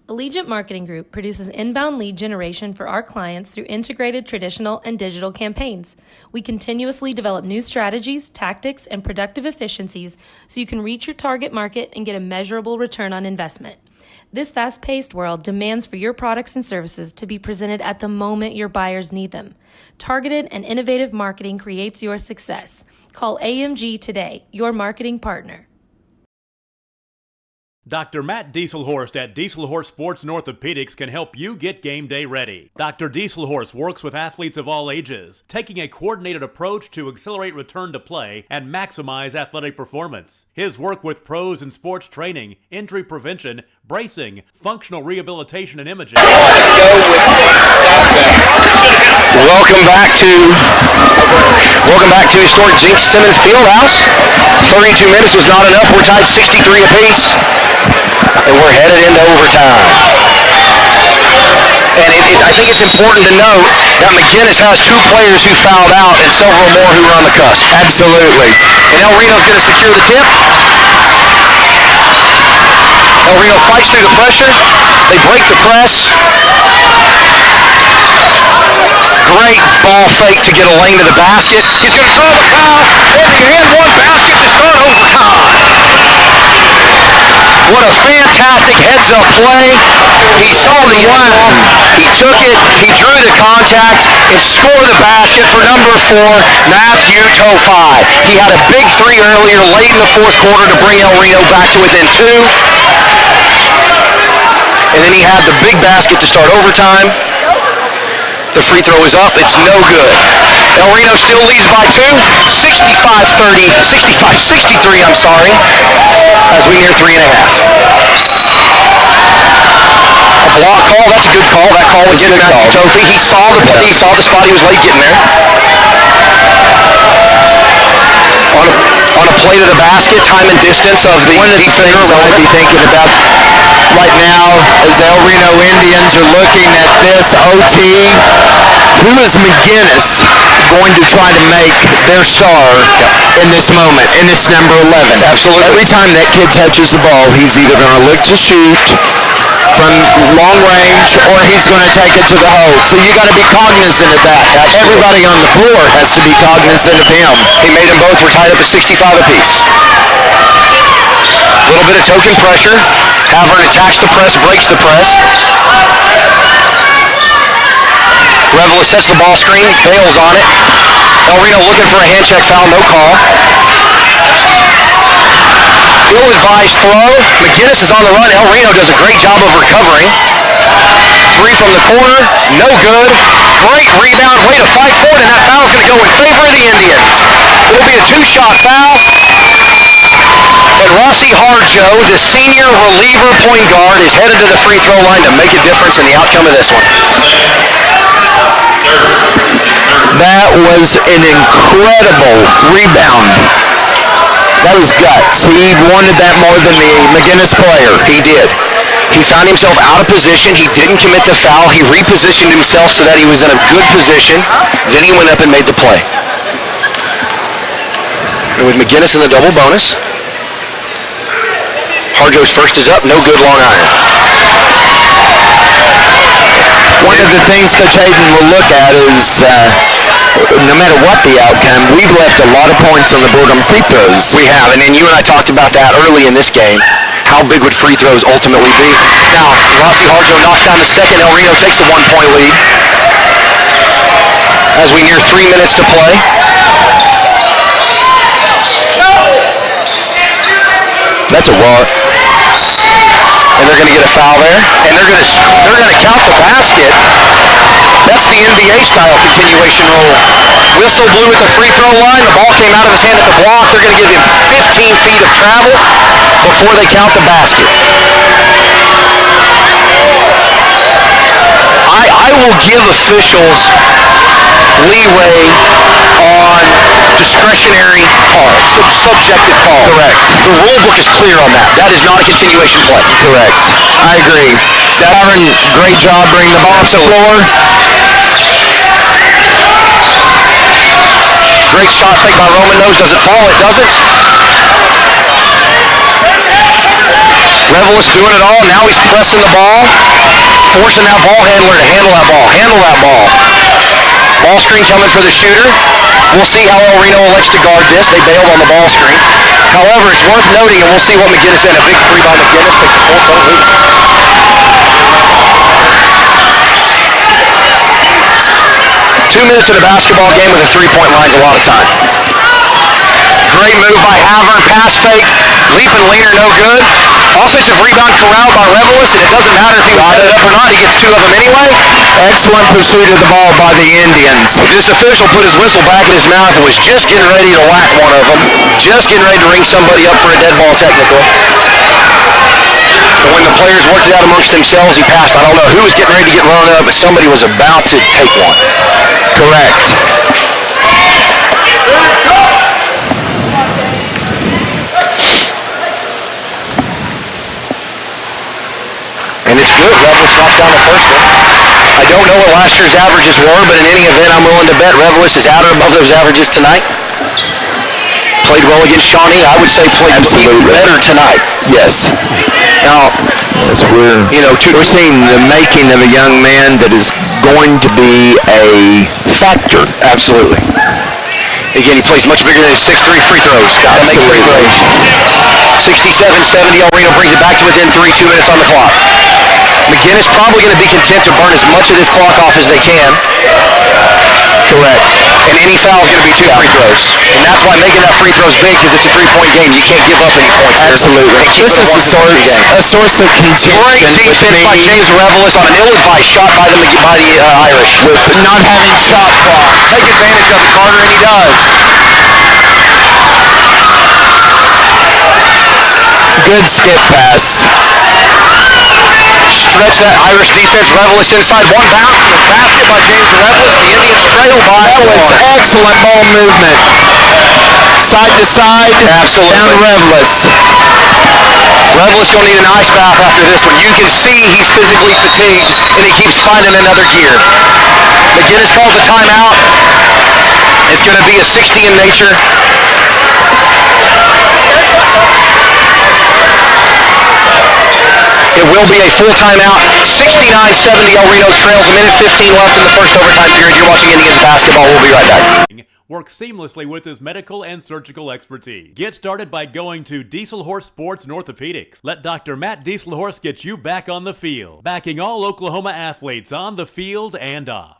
Allegiant Marketing Group produces inbound lead generation for our clients through integrated traditional and digital campaigns. We continuously develop new strategies, tactics, and productive efficiencies so you can reach your target market and get a measurable return on investment. This fast-paced world demands for your products and services to be presented at the moment your buyers need them. Targeted and innovative marketing creates your success. Call AMG today, your marketing partner. Dr. Matt Dieselhorst at Dieselhorst Sports and Orthopedics can help you get game day ready. Dr. Dieselhorst works with athletes of all ages, taking a coordinated approach to accelerate return to play and maximize athletic performance. His work with pros in sports training, injury prevention, bracing, functional rehabilitation, and imaging. Welcome back to historic Jink Simmons Fieldhouse. 32 minutes was not enough. We're tied 63 apiece. And we're headed into overtime. And I think it's important to note that McGuinness has 2 players who fouled out and several more who are on the cusp. Absolutely. And El Reno's going to secure the tip. El Reno fights through the pressure. They break the press. Great ball fake to get a lane to the basket. He's going to throw the foul. And the and one basket to start overtime. What a fantastic heads-up play. He saw the one. He took it. He drew the contact and scored the basket for number 4, Matthew Tofi. He had a big three earlier late in the fourth quarter to bring El Reno back to within 2. And then he had the big basket to start overtime. The free throw is up. It's no good. El Reno still leads by 2. 65-30, 65-63, I'm sorry, as we near 3.5. A block call. That's a good call. That call was in Matthew Tofi. He saw the spot. He was late getting there. On a play to the basket, time and distance of the defender. I'd be thinking about right now as El Reno Indians are looking at this OT. Who is McGuinness going to try to make their star in this moment? And it's number 11. Absolutely. Every time that kid touches the ball, he's either going to look to shoot from long range or he's going to take it to the hole. So you got to be cognizant of that. Everybody on the floor has to be cognizant of him. He made them both. We're tied up at 65 apiece. A little bit of token pressure. Havern attacks the press, breaks the press. Revelis sets the ball screen, bails on it. El Reno looking for a hand check foul, no call. Ill-advised throw. McGuinness is on the run. El Reno does a great job of recovering. Three from the corner, no good. Great rebound, way to fight for it, and that foul's going to go in favor of the Indians. It'll be a 2-shot foul. And Rossi Harjo, the senior reliever point guard, is headed to the free throw line to make a difference in the outcome of this one. That was an incredible rebound. That was guts. He wanted that more than the McGuinness player. He did. He found himself out of position. He didn't commit the foul. He repositioned himself so that he was in a good position. Then he went up and made the play. And with McGuinness in the double bonus, Harjo's first is up. No good, long iron. One of the things Coach Hayden will look at is no matter what the outcome, we've left a lot of points on the board on free throws. We have, and then you and I talked about that early in this game. How big would free throws ultimately be? Now, Rossi Harjo knocks down the second. El Reno takes a 1-point lead. As we near 3 minutes to play. That's a walk. And they're going to get a foul there. And they're going to count the basket. That's the NBA-style continuation rule. Whistle blew at the free throw line. The ball came out of his hand at the block. They're going to give him 15 feet of travel before they count the basket. I will give officials leeway on discretionary calls, subjective calls. Correct. The rule book is clear on that. That is not a continuation play. Correct. I agree. Darren, great job bringing the ball up the floor. Great shot fake by Roman Nose. Does it fall? It doesn't. Revelis doing it all. Now he's pressing the ball, forcing that ball handler to handle that ball. Handle that ball. Ball screen coming for the shooter. We'll see how El Reno elects to guard this. They bailed on the ball screen. However, it's worth noting, and we'll see what McGuinness had. A big three by McGuinness takes a 4-point lead. 2 minutes in a basketball game with a 3-point line's a lot of time. Great move by Havern, pass fake, leap and leaner, no good. Offensive rebound corralled by Revelis, and it doesn't matter if he was set it up or not, he gets 2 of them anyway. Excellent pursuit of the ball by the Indians. This official put his whistle back in his mouth and was just getting ready to whack one of them, just getting ready to ring somebody up for a dead ball technical. And when the players worked it out amongst themselves, he passed. I don't know who was getting ready to get run up, but somebody was about to take one. Correct. And it's good. Revelis knocks down the first one. I don't know what last year's averages were, but in any event, I'm willing to bet Revelis is at or above those averages tonight. played well against Shawnee. I would say played even better tonight. Yes. Now, Yes, we're seeing the making of a young man that is going to be a factor. absolutely. Again, he plays much bigger than his 6'3" free throws. Got to make free throws. 67-70. El Reno brings it back to within 3, 2 minutes on the clock. McGuinness probably going to be content to burn as much of this clock off as they can. Correct. And any foul is going to be 2 free throws. And that's why making that free throw is big, because it's a 3-point game. You can't give up any points. Absolutely. This is a source of contention. Great defense by James Revelis on an ill-advised shot by the Irish. With not having shot clock. Take advantage of it, Carter, and he does. Good skip pass. Stretch that Irish defense. Revelis inside, one bounce, and a basket by James Revelis. The Indians trail by That was excellent ball movement. Side to side. Absolutely. Down Revelis. Revelis going to need an ice bath after this one. You can see he's physically fatigued, and he keeps finding another gear. McGuinness calls a timeout. It's going to be a 60 in nature. It will be a full timeout. 69-70, El Reno trails. A minute 15 left in the first overtime period. You're watching Indians basketball. We'll be right back. Works seamlessly with his medical and surgical expertise. Get started by going to Diesel Horse Sports and Orthopedics. Let Dr. Matt Dieselhorse get you back on the field. Backing all Oklahoma athletes on the field and off.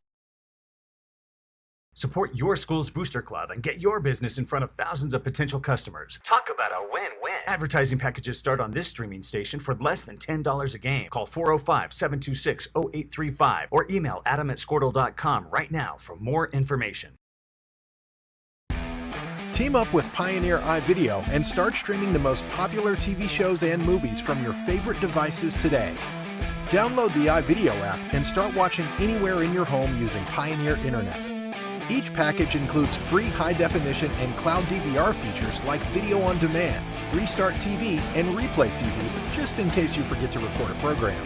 Support your school's booster club and get your business in front of thousands of potential customers. Talk about a win-win. Advertising packages start on this streaming station for less than $10 a game. Call 405-726-0835 or email adam@squirtle.com right now for more information. Team up with Pioneer iVideo and start streaming the most popular TV shows and movies from your favorite devices today. Download the iVideo app and start watching anywhere in your home using Pioneer Internet. Each package includes free high-definition and cloud DVR features like video on demand, Restart TV, and Replay TV, just in case you forget to record a program.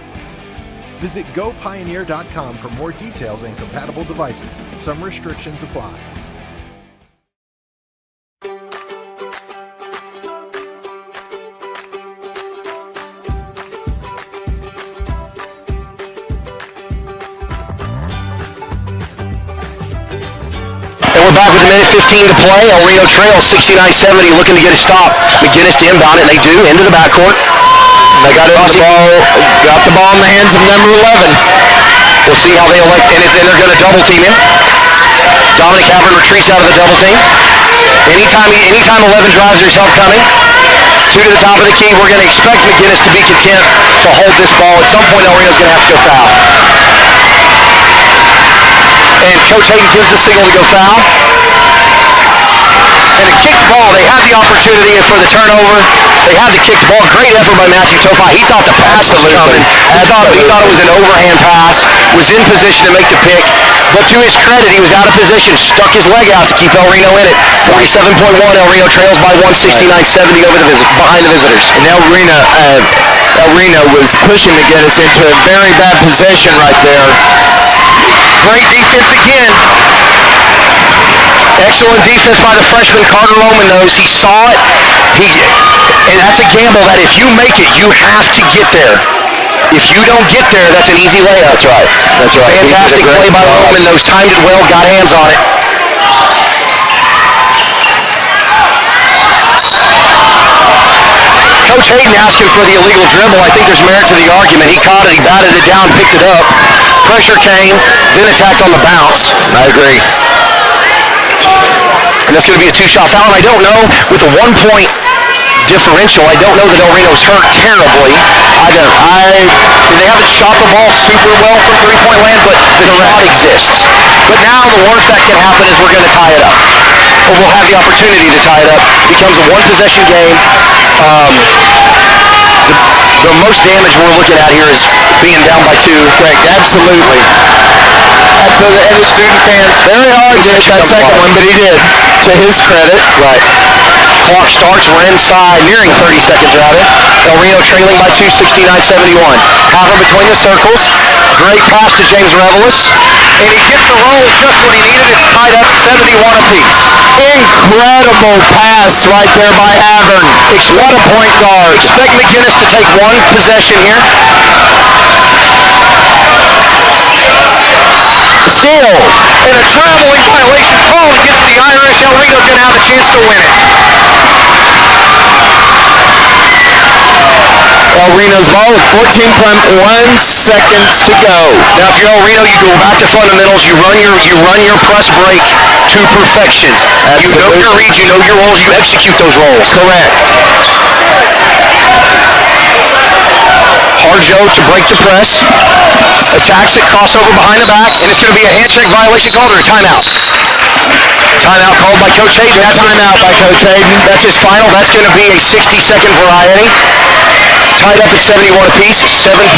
Visit gopioneer.com for more details and compatible devices. Some restrictions apply. We're back with a minute 15 to play. El Reno trails 69-70, looking to get a stop. McGuinness to inbound it, and they do, into the backcourt. They got the ball in the hands of number 11. We'll see how they elect, and then they're going to double team him. Dominic Havern retreats out of the double team. Anytime 11 drives, there's help coming. 2 to the top of the key. We're going to expect McGuinness to be content to hold this ball. At some point, El Reno's going to have to go foul. And Coach Hayden gives the signal to go foul. And a kicked ball. They had the opportunity for the turnover. They had the kicked ball. Great effort by Matthew Tofa. He thought the pass was coming. He thought it was an overhand pass. Was in position to make the pick. But to his credit, he was out of position. Stuck his leg out to keep El Reno in it. 47.1. El Reno trails by 169-70 over behind the visitors. And El Reno was pushing McGuinness into a very bad position right there. Great defense again. Excellent defense by the freshman Carter Loman-Nose. He saw it. And that's a gamble that if you make it, you have to get there. If you don't get there, that's an easy layup. That's right. Fantastic play by Loman-Nose. Timed it well, got hands on it. Coach Hayden asking for the illegal dribble. I think there's merit to the argument. He caught it, he batted it down, picked it up. Pressure came, then attacked on the bounce. I agree. And that's going to be a 2-shot foul. And I don't know, with a 1-point differential, I don't know that El Reno's hurt terribly. They haven't shot the ball super well from three-point land, but the shot exists. But now the worst that can happen is we're going to tie it up. Or we'll have the opportunity to tie it up. It becomes a one-possession game. The most damage we're looking at here is being down by 2. Correct, absolutely. And the student fans, very hard to hit that second one, but he did, to his credit. Right. Clock starts, we're inside, nearing 30 seconds rather. El Reno trailing by 2, 69-71. Havern between the circles. Great pass to James Revelis. And he gets the roll with just what he needed. It's tied up 71 apiece. Incredible pass right there by Havern. What a point guard. Expect McGuinness to take one possession here. Steal. And a traveling violation call against the Irish. El Reno's going to have a chance to win it. El Reno's ball with 14.1 seconds to go. Now, if you're El Reno, you go back to fundamentals. You run your press break to perfection. You know your reads, you know your roles, you execute those roles. Correct. Harjo to break the press. Attacks it, crossover behind the back, and it's going to be a handshake violation called or a timeout. Timeout called by Coach Hayden. That's timeout by Coach Hayden. That's his final. That's going to be a 60-second variety. Tied up at 71 apiece, 7.7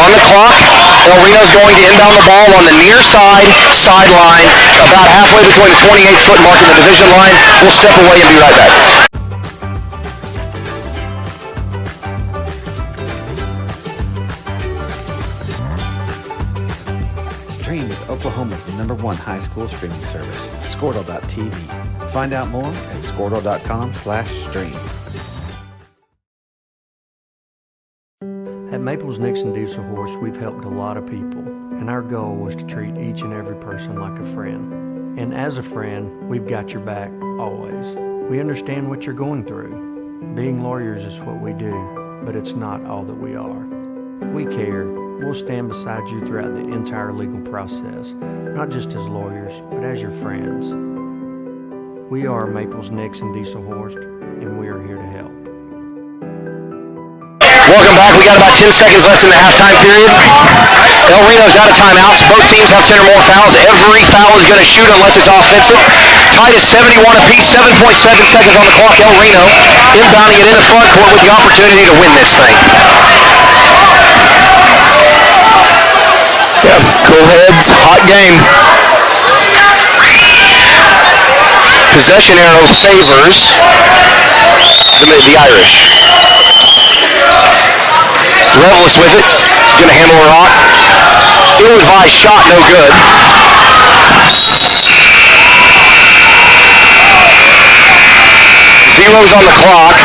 on the clock. El Reno's going to inbound the ball on the near sideline, about halfway between the 28-foot mark and the division line. We'll step away and be right back. Stream with Oklahoma's #1 high school streaming service, Squirtle.tv. Find out more at Squirtle.com/stream. At Maples Nixon Diesel Horse, we've helped a lot of people, and our goal was to treat each and every person like a friend. And as a friend, we've got your back always. We understand what you're going through. Being lawyers is what we do, but it's not all that we are. We care. We'll stand beside you throughout the entire legal process, not just as lawyers, but as your friends. We are Maples Nixon Diesel Horse, and we are here to help. Welcome back. We got about 10 seconds left in the halftime period. El Reno's out of timeouts. Both teams have 10 or more fouls. Every foul is going to shoot unless it's offensive. Tied at 71 apiece, 7.7 seconds on the clock. El Reno inbounding it in the front court with the opportunity to win this thing. Yep, cool heads, hot game. Possession arrow favors the Irish. Revelous with it. He's going to handle a rock. Ill-advised shot, no good. Zero's on the clock.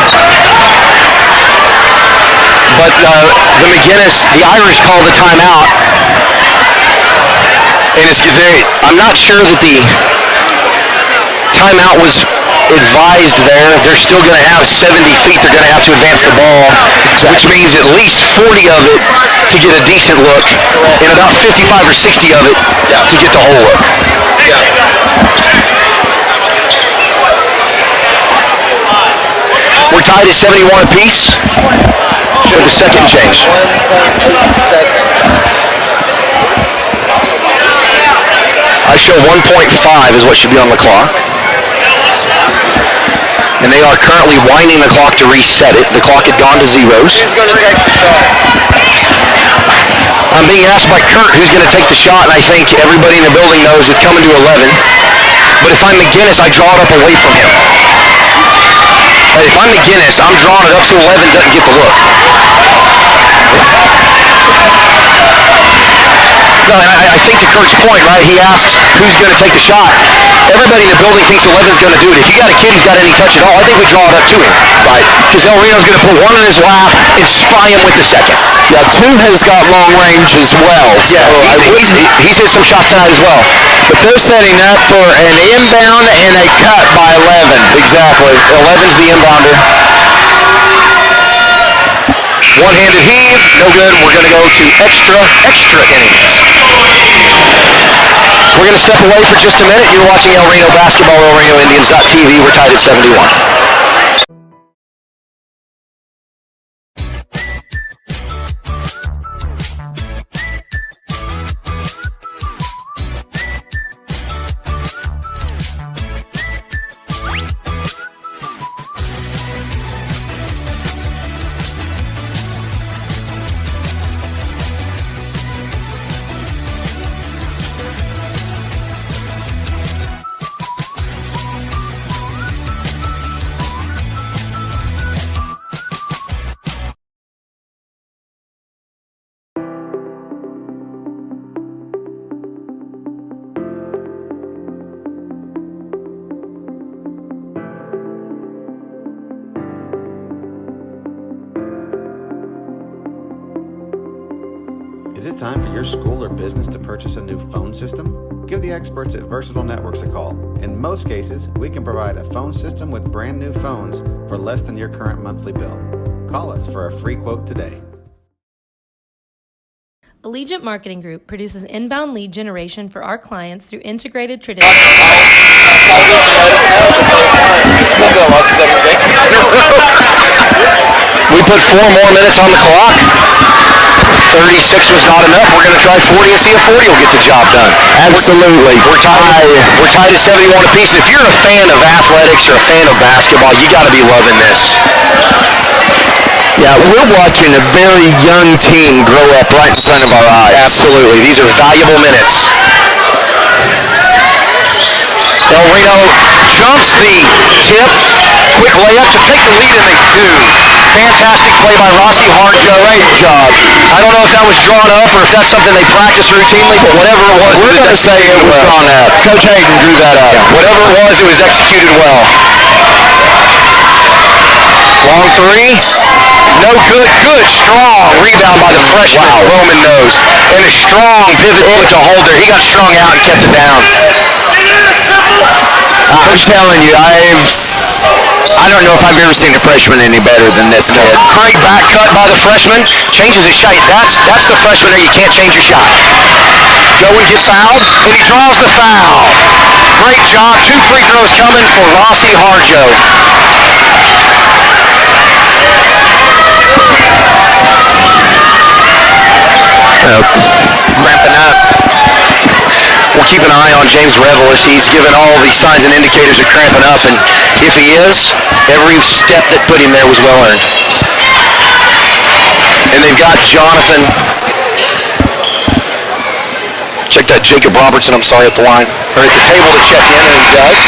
But the Irish called the timeout. And I'm not sure that the timeout was advised there. They're still going to have 70 feet. They're going to have to advance the ball, which means at least 40 of it to get a decent look, and about 55 or 60 of it to get the whole look. We're tied at 71 apiece with a second change. I show 1.5 is what should be on the clock. And they are currently winding the clock to reset it. The clock had gone to zeros. Who's going to take the shot? I'm being asked by Kurt who's going to take the shot, and I think everybody in the building knows it's coming to 11. But if I'm McGuinness, I draw it up away from him. But if I'm McGuinness, I'm drawing it up so 11 doesn't get the look. No, I think to Kurt's point, right, he asks who's going to take the shot. Everybody in the building thinks 11's going to do it. If you got a kid who's got any touch at all, I think we draw it up to him. Right. Because El Reno's going to put one in his lap and spry him with the second. Yeah, 2 has got long range as well. Yeah, he's hit some shots tonight as well. But they're setting up for an inbound and a cut by 11. Exactly. 11's the inbounder. One-handed heave, no good. We're going to go to extra innings. We're going to step away for just a minute. You're watching El Reno basketball, ElRenoIndians.tv. We're tied at 71. time for your school or business to purchase a new phone system? Give the experts at Versatile Networks a call. In most cases, we can provide a phone system with brand new phones for less than your current monthly bill. Call us for a free quote today. Allegiant Marketing Group produces inbound lead generation for our clients through integrated traditional. We put 4 more minutes on the clock. 36 was not enough. We're going to try 40 and see if 40 will get the job done. Absolutely. We're tied at 71 apiece. And if you're a fan of athletics or a fan of basketball, you got to be loving this. Yeah, we're watching a very young team grow up right in front of our eyes. Absolutely. These are valuable minutes. Reno jumps the tip. Quick layup to take the lead, and they do. Fantastic play by Rossi Harjo. Great job. I don't know if that was drawn up or if that's something they practice routinely, but whatever it was, We're going to say it was drawn up. Coach Hayden drew that up. Whatever it was executed well. Long three. No good. Good, strong rebound by the freshman, Roman Nose. And a strong pivot foot to Holder. He got strung out and kept it down. I'm telling you, I don't know if I've ever seen a freshman any better than this kid. Great back cut by the freshman. Changes his shot. That's the freshman there. You can't change your shot. Go and get fouled, and he draws the foul. Great job. 2 free throws coming for Rossi Harjo. Ramping up. We'll keep an eye on James Revelis. He's given all the signs and indicators of cramping up, and if he is, every step that put him there was well earned. And they've got Jonathan. Check that, Jacob Robertson, I'm sorry, at the line, or at the table to check in, and he does.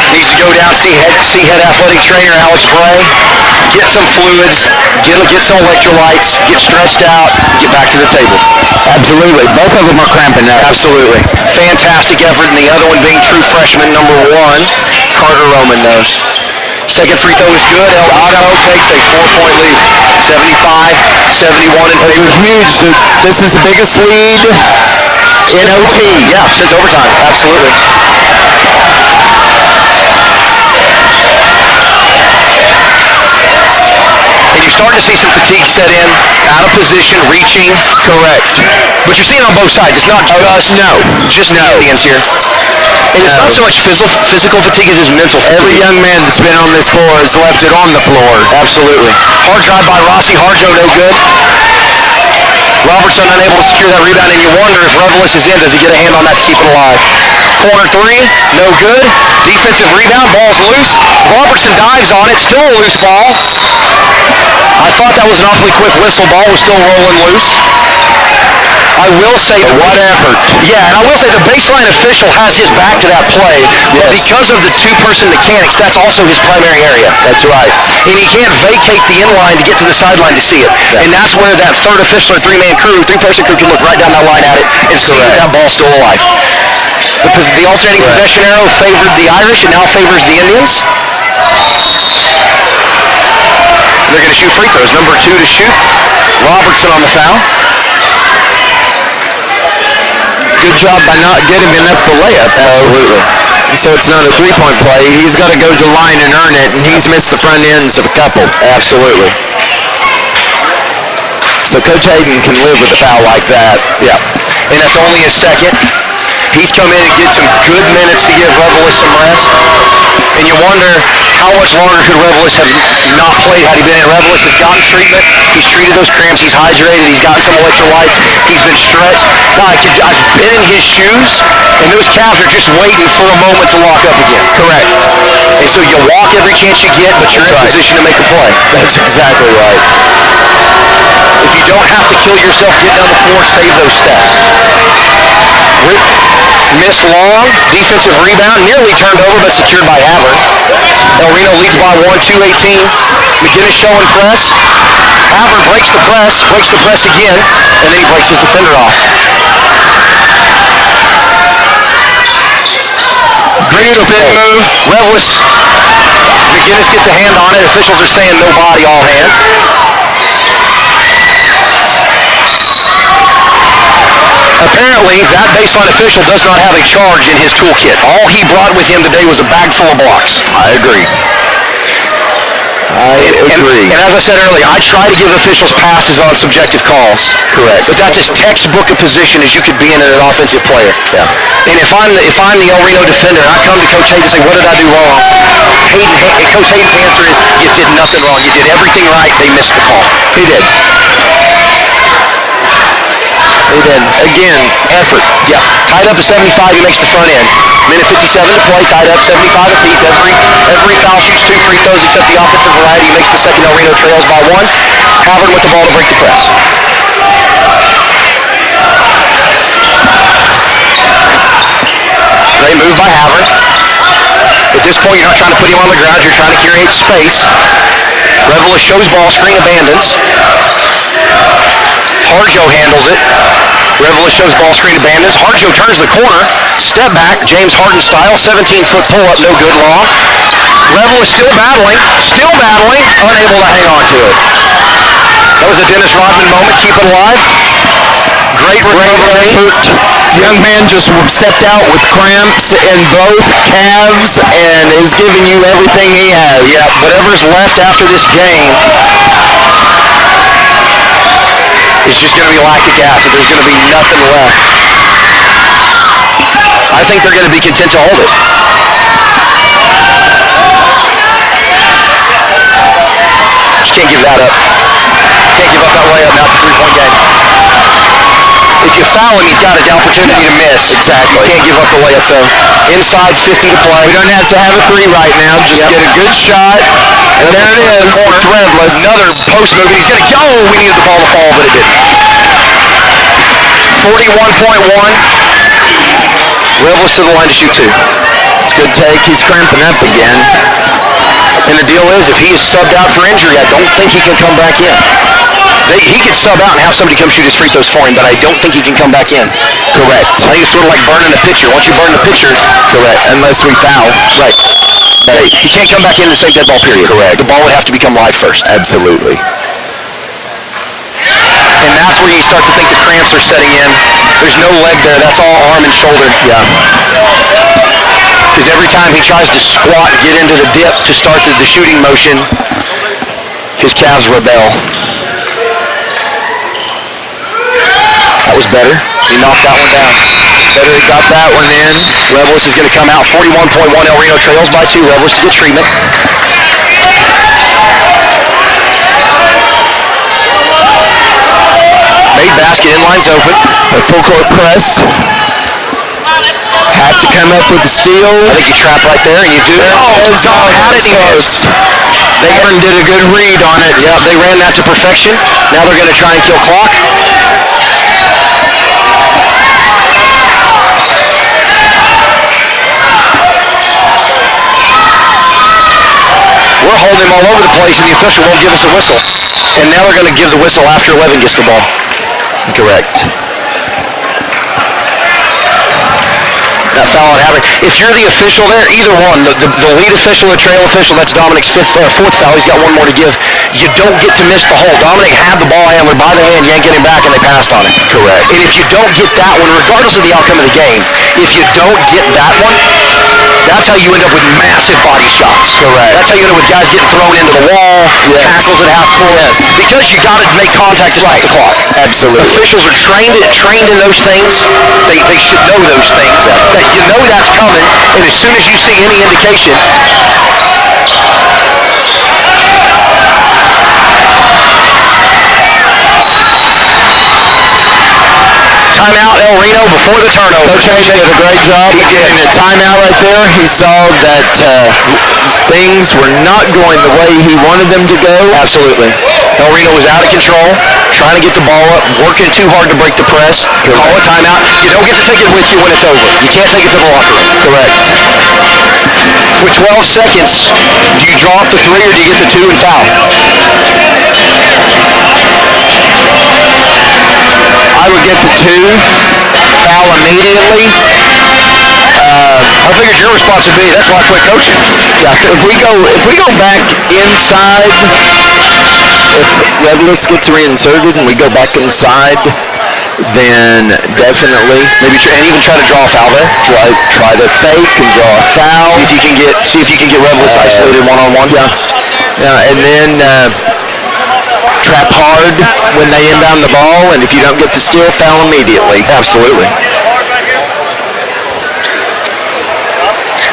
Needs to go down, see head athletic trainer Alex Bray, get some fluids, get some electrolytes, get stretched out, get back to the table. Absolutely. Both of them are cramping up. Absolutely. Fantastic effort, and the other one being true freshman number 1, Carter Roman knows. Second free throw is good. El Reno takes a 4-point lead. 75-71 in Those favor. are huge. This is the biggest lead in OT. Yeah, since overtime. Absolutely. And you're starting to see some fatigue set in, out of position, reaching. Correct. But you're seeing on both sides. It's not just the Indians here. And it's not so much physical fatigue as it's mental fatigue. Every young man that's been on this floor has left it on the floor. Absolutely. Hard drive by Rossi Harjo, no good. Robertson unable to secure that rebound, and you wonder if Revelis is in. Does he get a hand on that to keep it alive? Corner 3, no good. Defensive rebound, ball's loose. Robertson dives on it, still a loose ball. I thought that was an awfully quick whistle. Ball was still rolling loose. I will say what effort. Yeah, and I will say the baseline official has his back to that play. But because of the 2-person mechanics, that's also his primary area. That's right. And he can't vacate the inline to get to the sideline to see it. Yeah. And that's where that third official or 3-man crew, 3-person crew can look right down that line at it and see that ball's still alive. The alternating possession arrow favored the Irish and now favors the Indians. They're going to shoot free throws. Number 2 to shoot. Robertson on the foul. Good job by not getting enough the layup. Absolutely. So it's not a 3-point play. He's got to go to the line and earn it, and he's missed the front ends of a couple. Absolutely. So Coach Hayden can live with a foul like that. Yeah. And that's only his second. He's come in and get some good minutes to give Revelis some rest. And you wonder how much longer could Revelis have not played had he been in. Revelis has gotten treatment. He's treated those cramps. He's hydrated. He's gotten some electrolytes. He's been stretched. Now, I've been in his shoes, and those calves are just waiting for a moment to lock up again. Correct. And so you walk every chance you get, but you're in position to make a play. That's exactly right. If you don't have to kill yourself, get down the floor, save those steps. Missed long, defensive rebound, nearly turned over but secured by Havern. El Reno leads by 1, 2-18. McGuinness showing press. Havern breaks the press again, and then he breaks his defender off. Great spin move. Revelis. McGuinness gets a hand on it. Officials are saying no body, all hand. Apparently, that baseline official does not have a charge in his toolkit. All he brought with him today was a bag full of blocks. I agree. And as I said earlier, I try to give officials passes on subjective calls. Correct. But that's as textbook a position as you could be in as an offensive player. Yeah. And if I'm the El Reno defender, and I come to Coach Hayden and say, what did I do wrong? Coach Hayden's answer is, you did nothing wrong. You did everything right. They missed the call. He did. He did. Again, effort. Yeah. Tied up at 75, he makes the front end. Minute 57 to play, tied up 75 apiece. Every foul shoots 2 free throws except the offensive variety. He makes the second El Reno trails by 1. Havard with the ball to break the press. Great move by Havard. At this point, you're not trying to put him on the ground. You're trying to create space. Revelis shows ball, screen abandons. Harjo handles it. Revelis shows ball, screen abandons. Harjo turns the corner. Step back, James Harden style. 17-foot pull-up, no good, long. Revelis still battling, unable to hang on to it. That was a Dennis Rodman moment. Keep it alive. Great recovery. Young man just stepped out with cramps in both calves and is giving you everything he has. Yeah, whatever's left after this game is just going to be lactic acid. There's going to be nothing left. I think they're going to be content to hold it. Just can't give that up. Can't give up that layup. Now it's a 3-point game. If you foul him, he's got an opportunity to miss. Exactly. You can't give up the layup, though. Inside 50 to play. We don't have to have a 3 right now. Just get a good shot. And there it is. It's Revelis. Another post move, and he's going to go. We needed the ball to fall, but it didn't. 41.1. Revelis to the line to shoot 2. It's a good take. He's cramping up again. And the deal is, if he is subbed out for injury, I don't think he can come back in. He could sub out and have somebody come shoot his free throws for him, but I don't think he can come back in. Correct. I think it's sort of like burning a pitcher. Once you burn the pitcher, Correct. Unless we foul. right. He can't come back in the same dead ball period. Correct. The ball would have to become live first. Absolutely. And that's where you start to think the cramps are setting in. There's no leg there. That's all arm and shoulder. Yeah. Because every time he tries to squat and get into the dip to start the shooting motion, his calves rebel. That was better. He knocked that one down. Better he got that one in. Revelis is going to come out. 41.1. El Reno trails by 2. Revelis to get treatment. Made basket. Inline's open. A full court press. Have to come up with the steal. I think you trap right there, and you do. How did he miss? They did a good read on it. Yeah, they ran that to perfection. Now they're going to try and kill clock. We're holding him all over the place, and the official won't give us a whistle. And now they're going to give the whistle after 11 gets the ball. Correct. That foul on Havard. If you're the official there, either one, the lead official or trail official, that's Dominic's fourth foul. He's got one more to give. You don't get to miss the hole. Dominic had the ball handler by the hand, yanking him back, and they passed on it. Correct. And if you don't get that one, regardless of the outcome of the game, if you don't get that one, that's how you end up with massive body shots. Correct. That's how you end up with guys getting thrown into the wall, tackles at half court. Yes. Because you got to make contact to stop the clock. Absolutely. Officials are trained in those things. They should know those things. That you know that's coming, and as soon as you see any indication, timeout El Reno before the turnover. Coach Hayden did a great job of getting a timeout right there. He saw that things were not going the way he wanted them to go. Absolutely. El Reno was out of control, trying to get the ball up, working too hard to break the press. Call a timeout. You don't get to take it with you when it's over. You can't take it to the locker room. Correct. With 12 seconds, do you draw up the 3 or do you get the 2 and foul? I would get the 2, foul immediately. I figured your responsibility. That's why I quit coaching. Yeah, if we go back inside, if Revelis gets reinserted and we go back inside, then definitely Maybe and even try to draw a foul there. try to fake and draw a foul. See if you can get Revelous isolated one-on-one. Yeah, and then trap hard when they inbound the ball, and if you don't get the steal, foul immediately. Absolutely.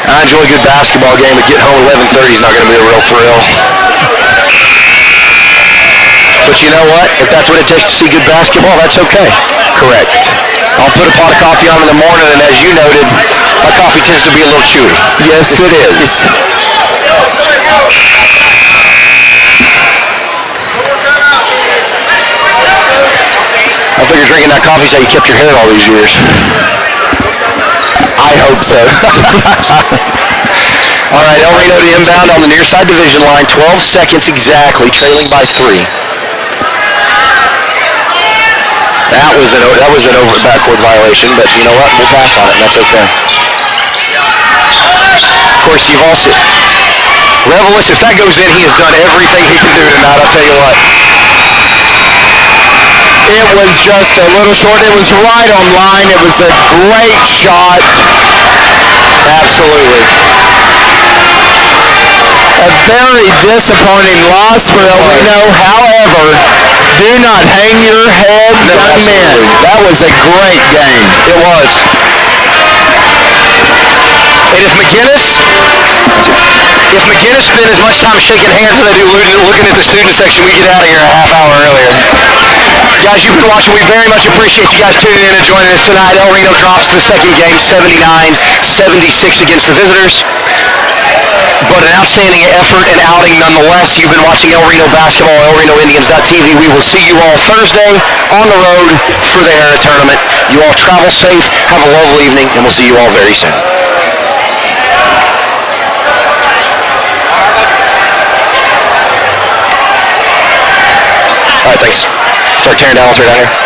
I enjoy a good basketball game, but getting home at 11:30 is not going to be a real thrill. But you know what? If that's what it takes to see good basketball, that's okay. Correct. I'll put a pot of coffee on in the morning, and as you noted, my coffee tends to be a little chewy. Yes, it is. I figure drinking that coffee is how you kept your hair all these years. I hope so. All right, El Reno to inbound on the near side division line. 12 seconds exactly, trailing by 3. That was an over backward violation, but you know what? We'll pass on it, and that's okay. Of course, you've also... Revelous, if that goes in, he has done everything he can do tonight, I'll tell you what. It was just a little short. It was right on line. It was a great shot. Absolutely. A very disappointing loss for El Reno. However, do not hang your head, young men. That was a great game. It was. And if McGuinness spent as much time shaking hands as they do looking at the student section, we get out of here a half hour earlier. Guys, you've been watching. We very much appreciate you guys tuning in and joining us tonight. El Reno drops the second game 79-76 against the visitors. But an outstanding effort and outing nonetheless. You've been watching El Reno basketball, ElRenoIndians.tv. We will see you all Thursday on the road for the Era Tournament. You all travel safe, have a lovely evening, and we'll see you all very soon. All right, thanks. Start tearing down, let's right down here.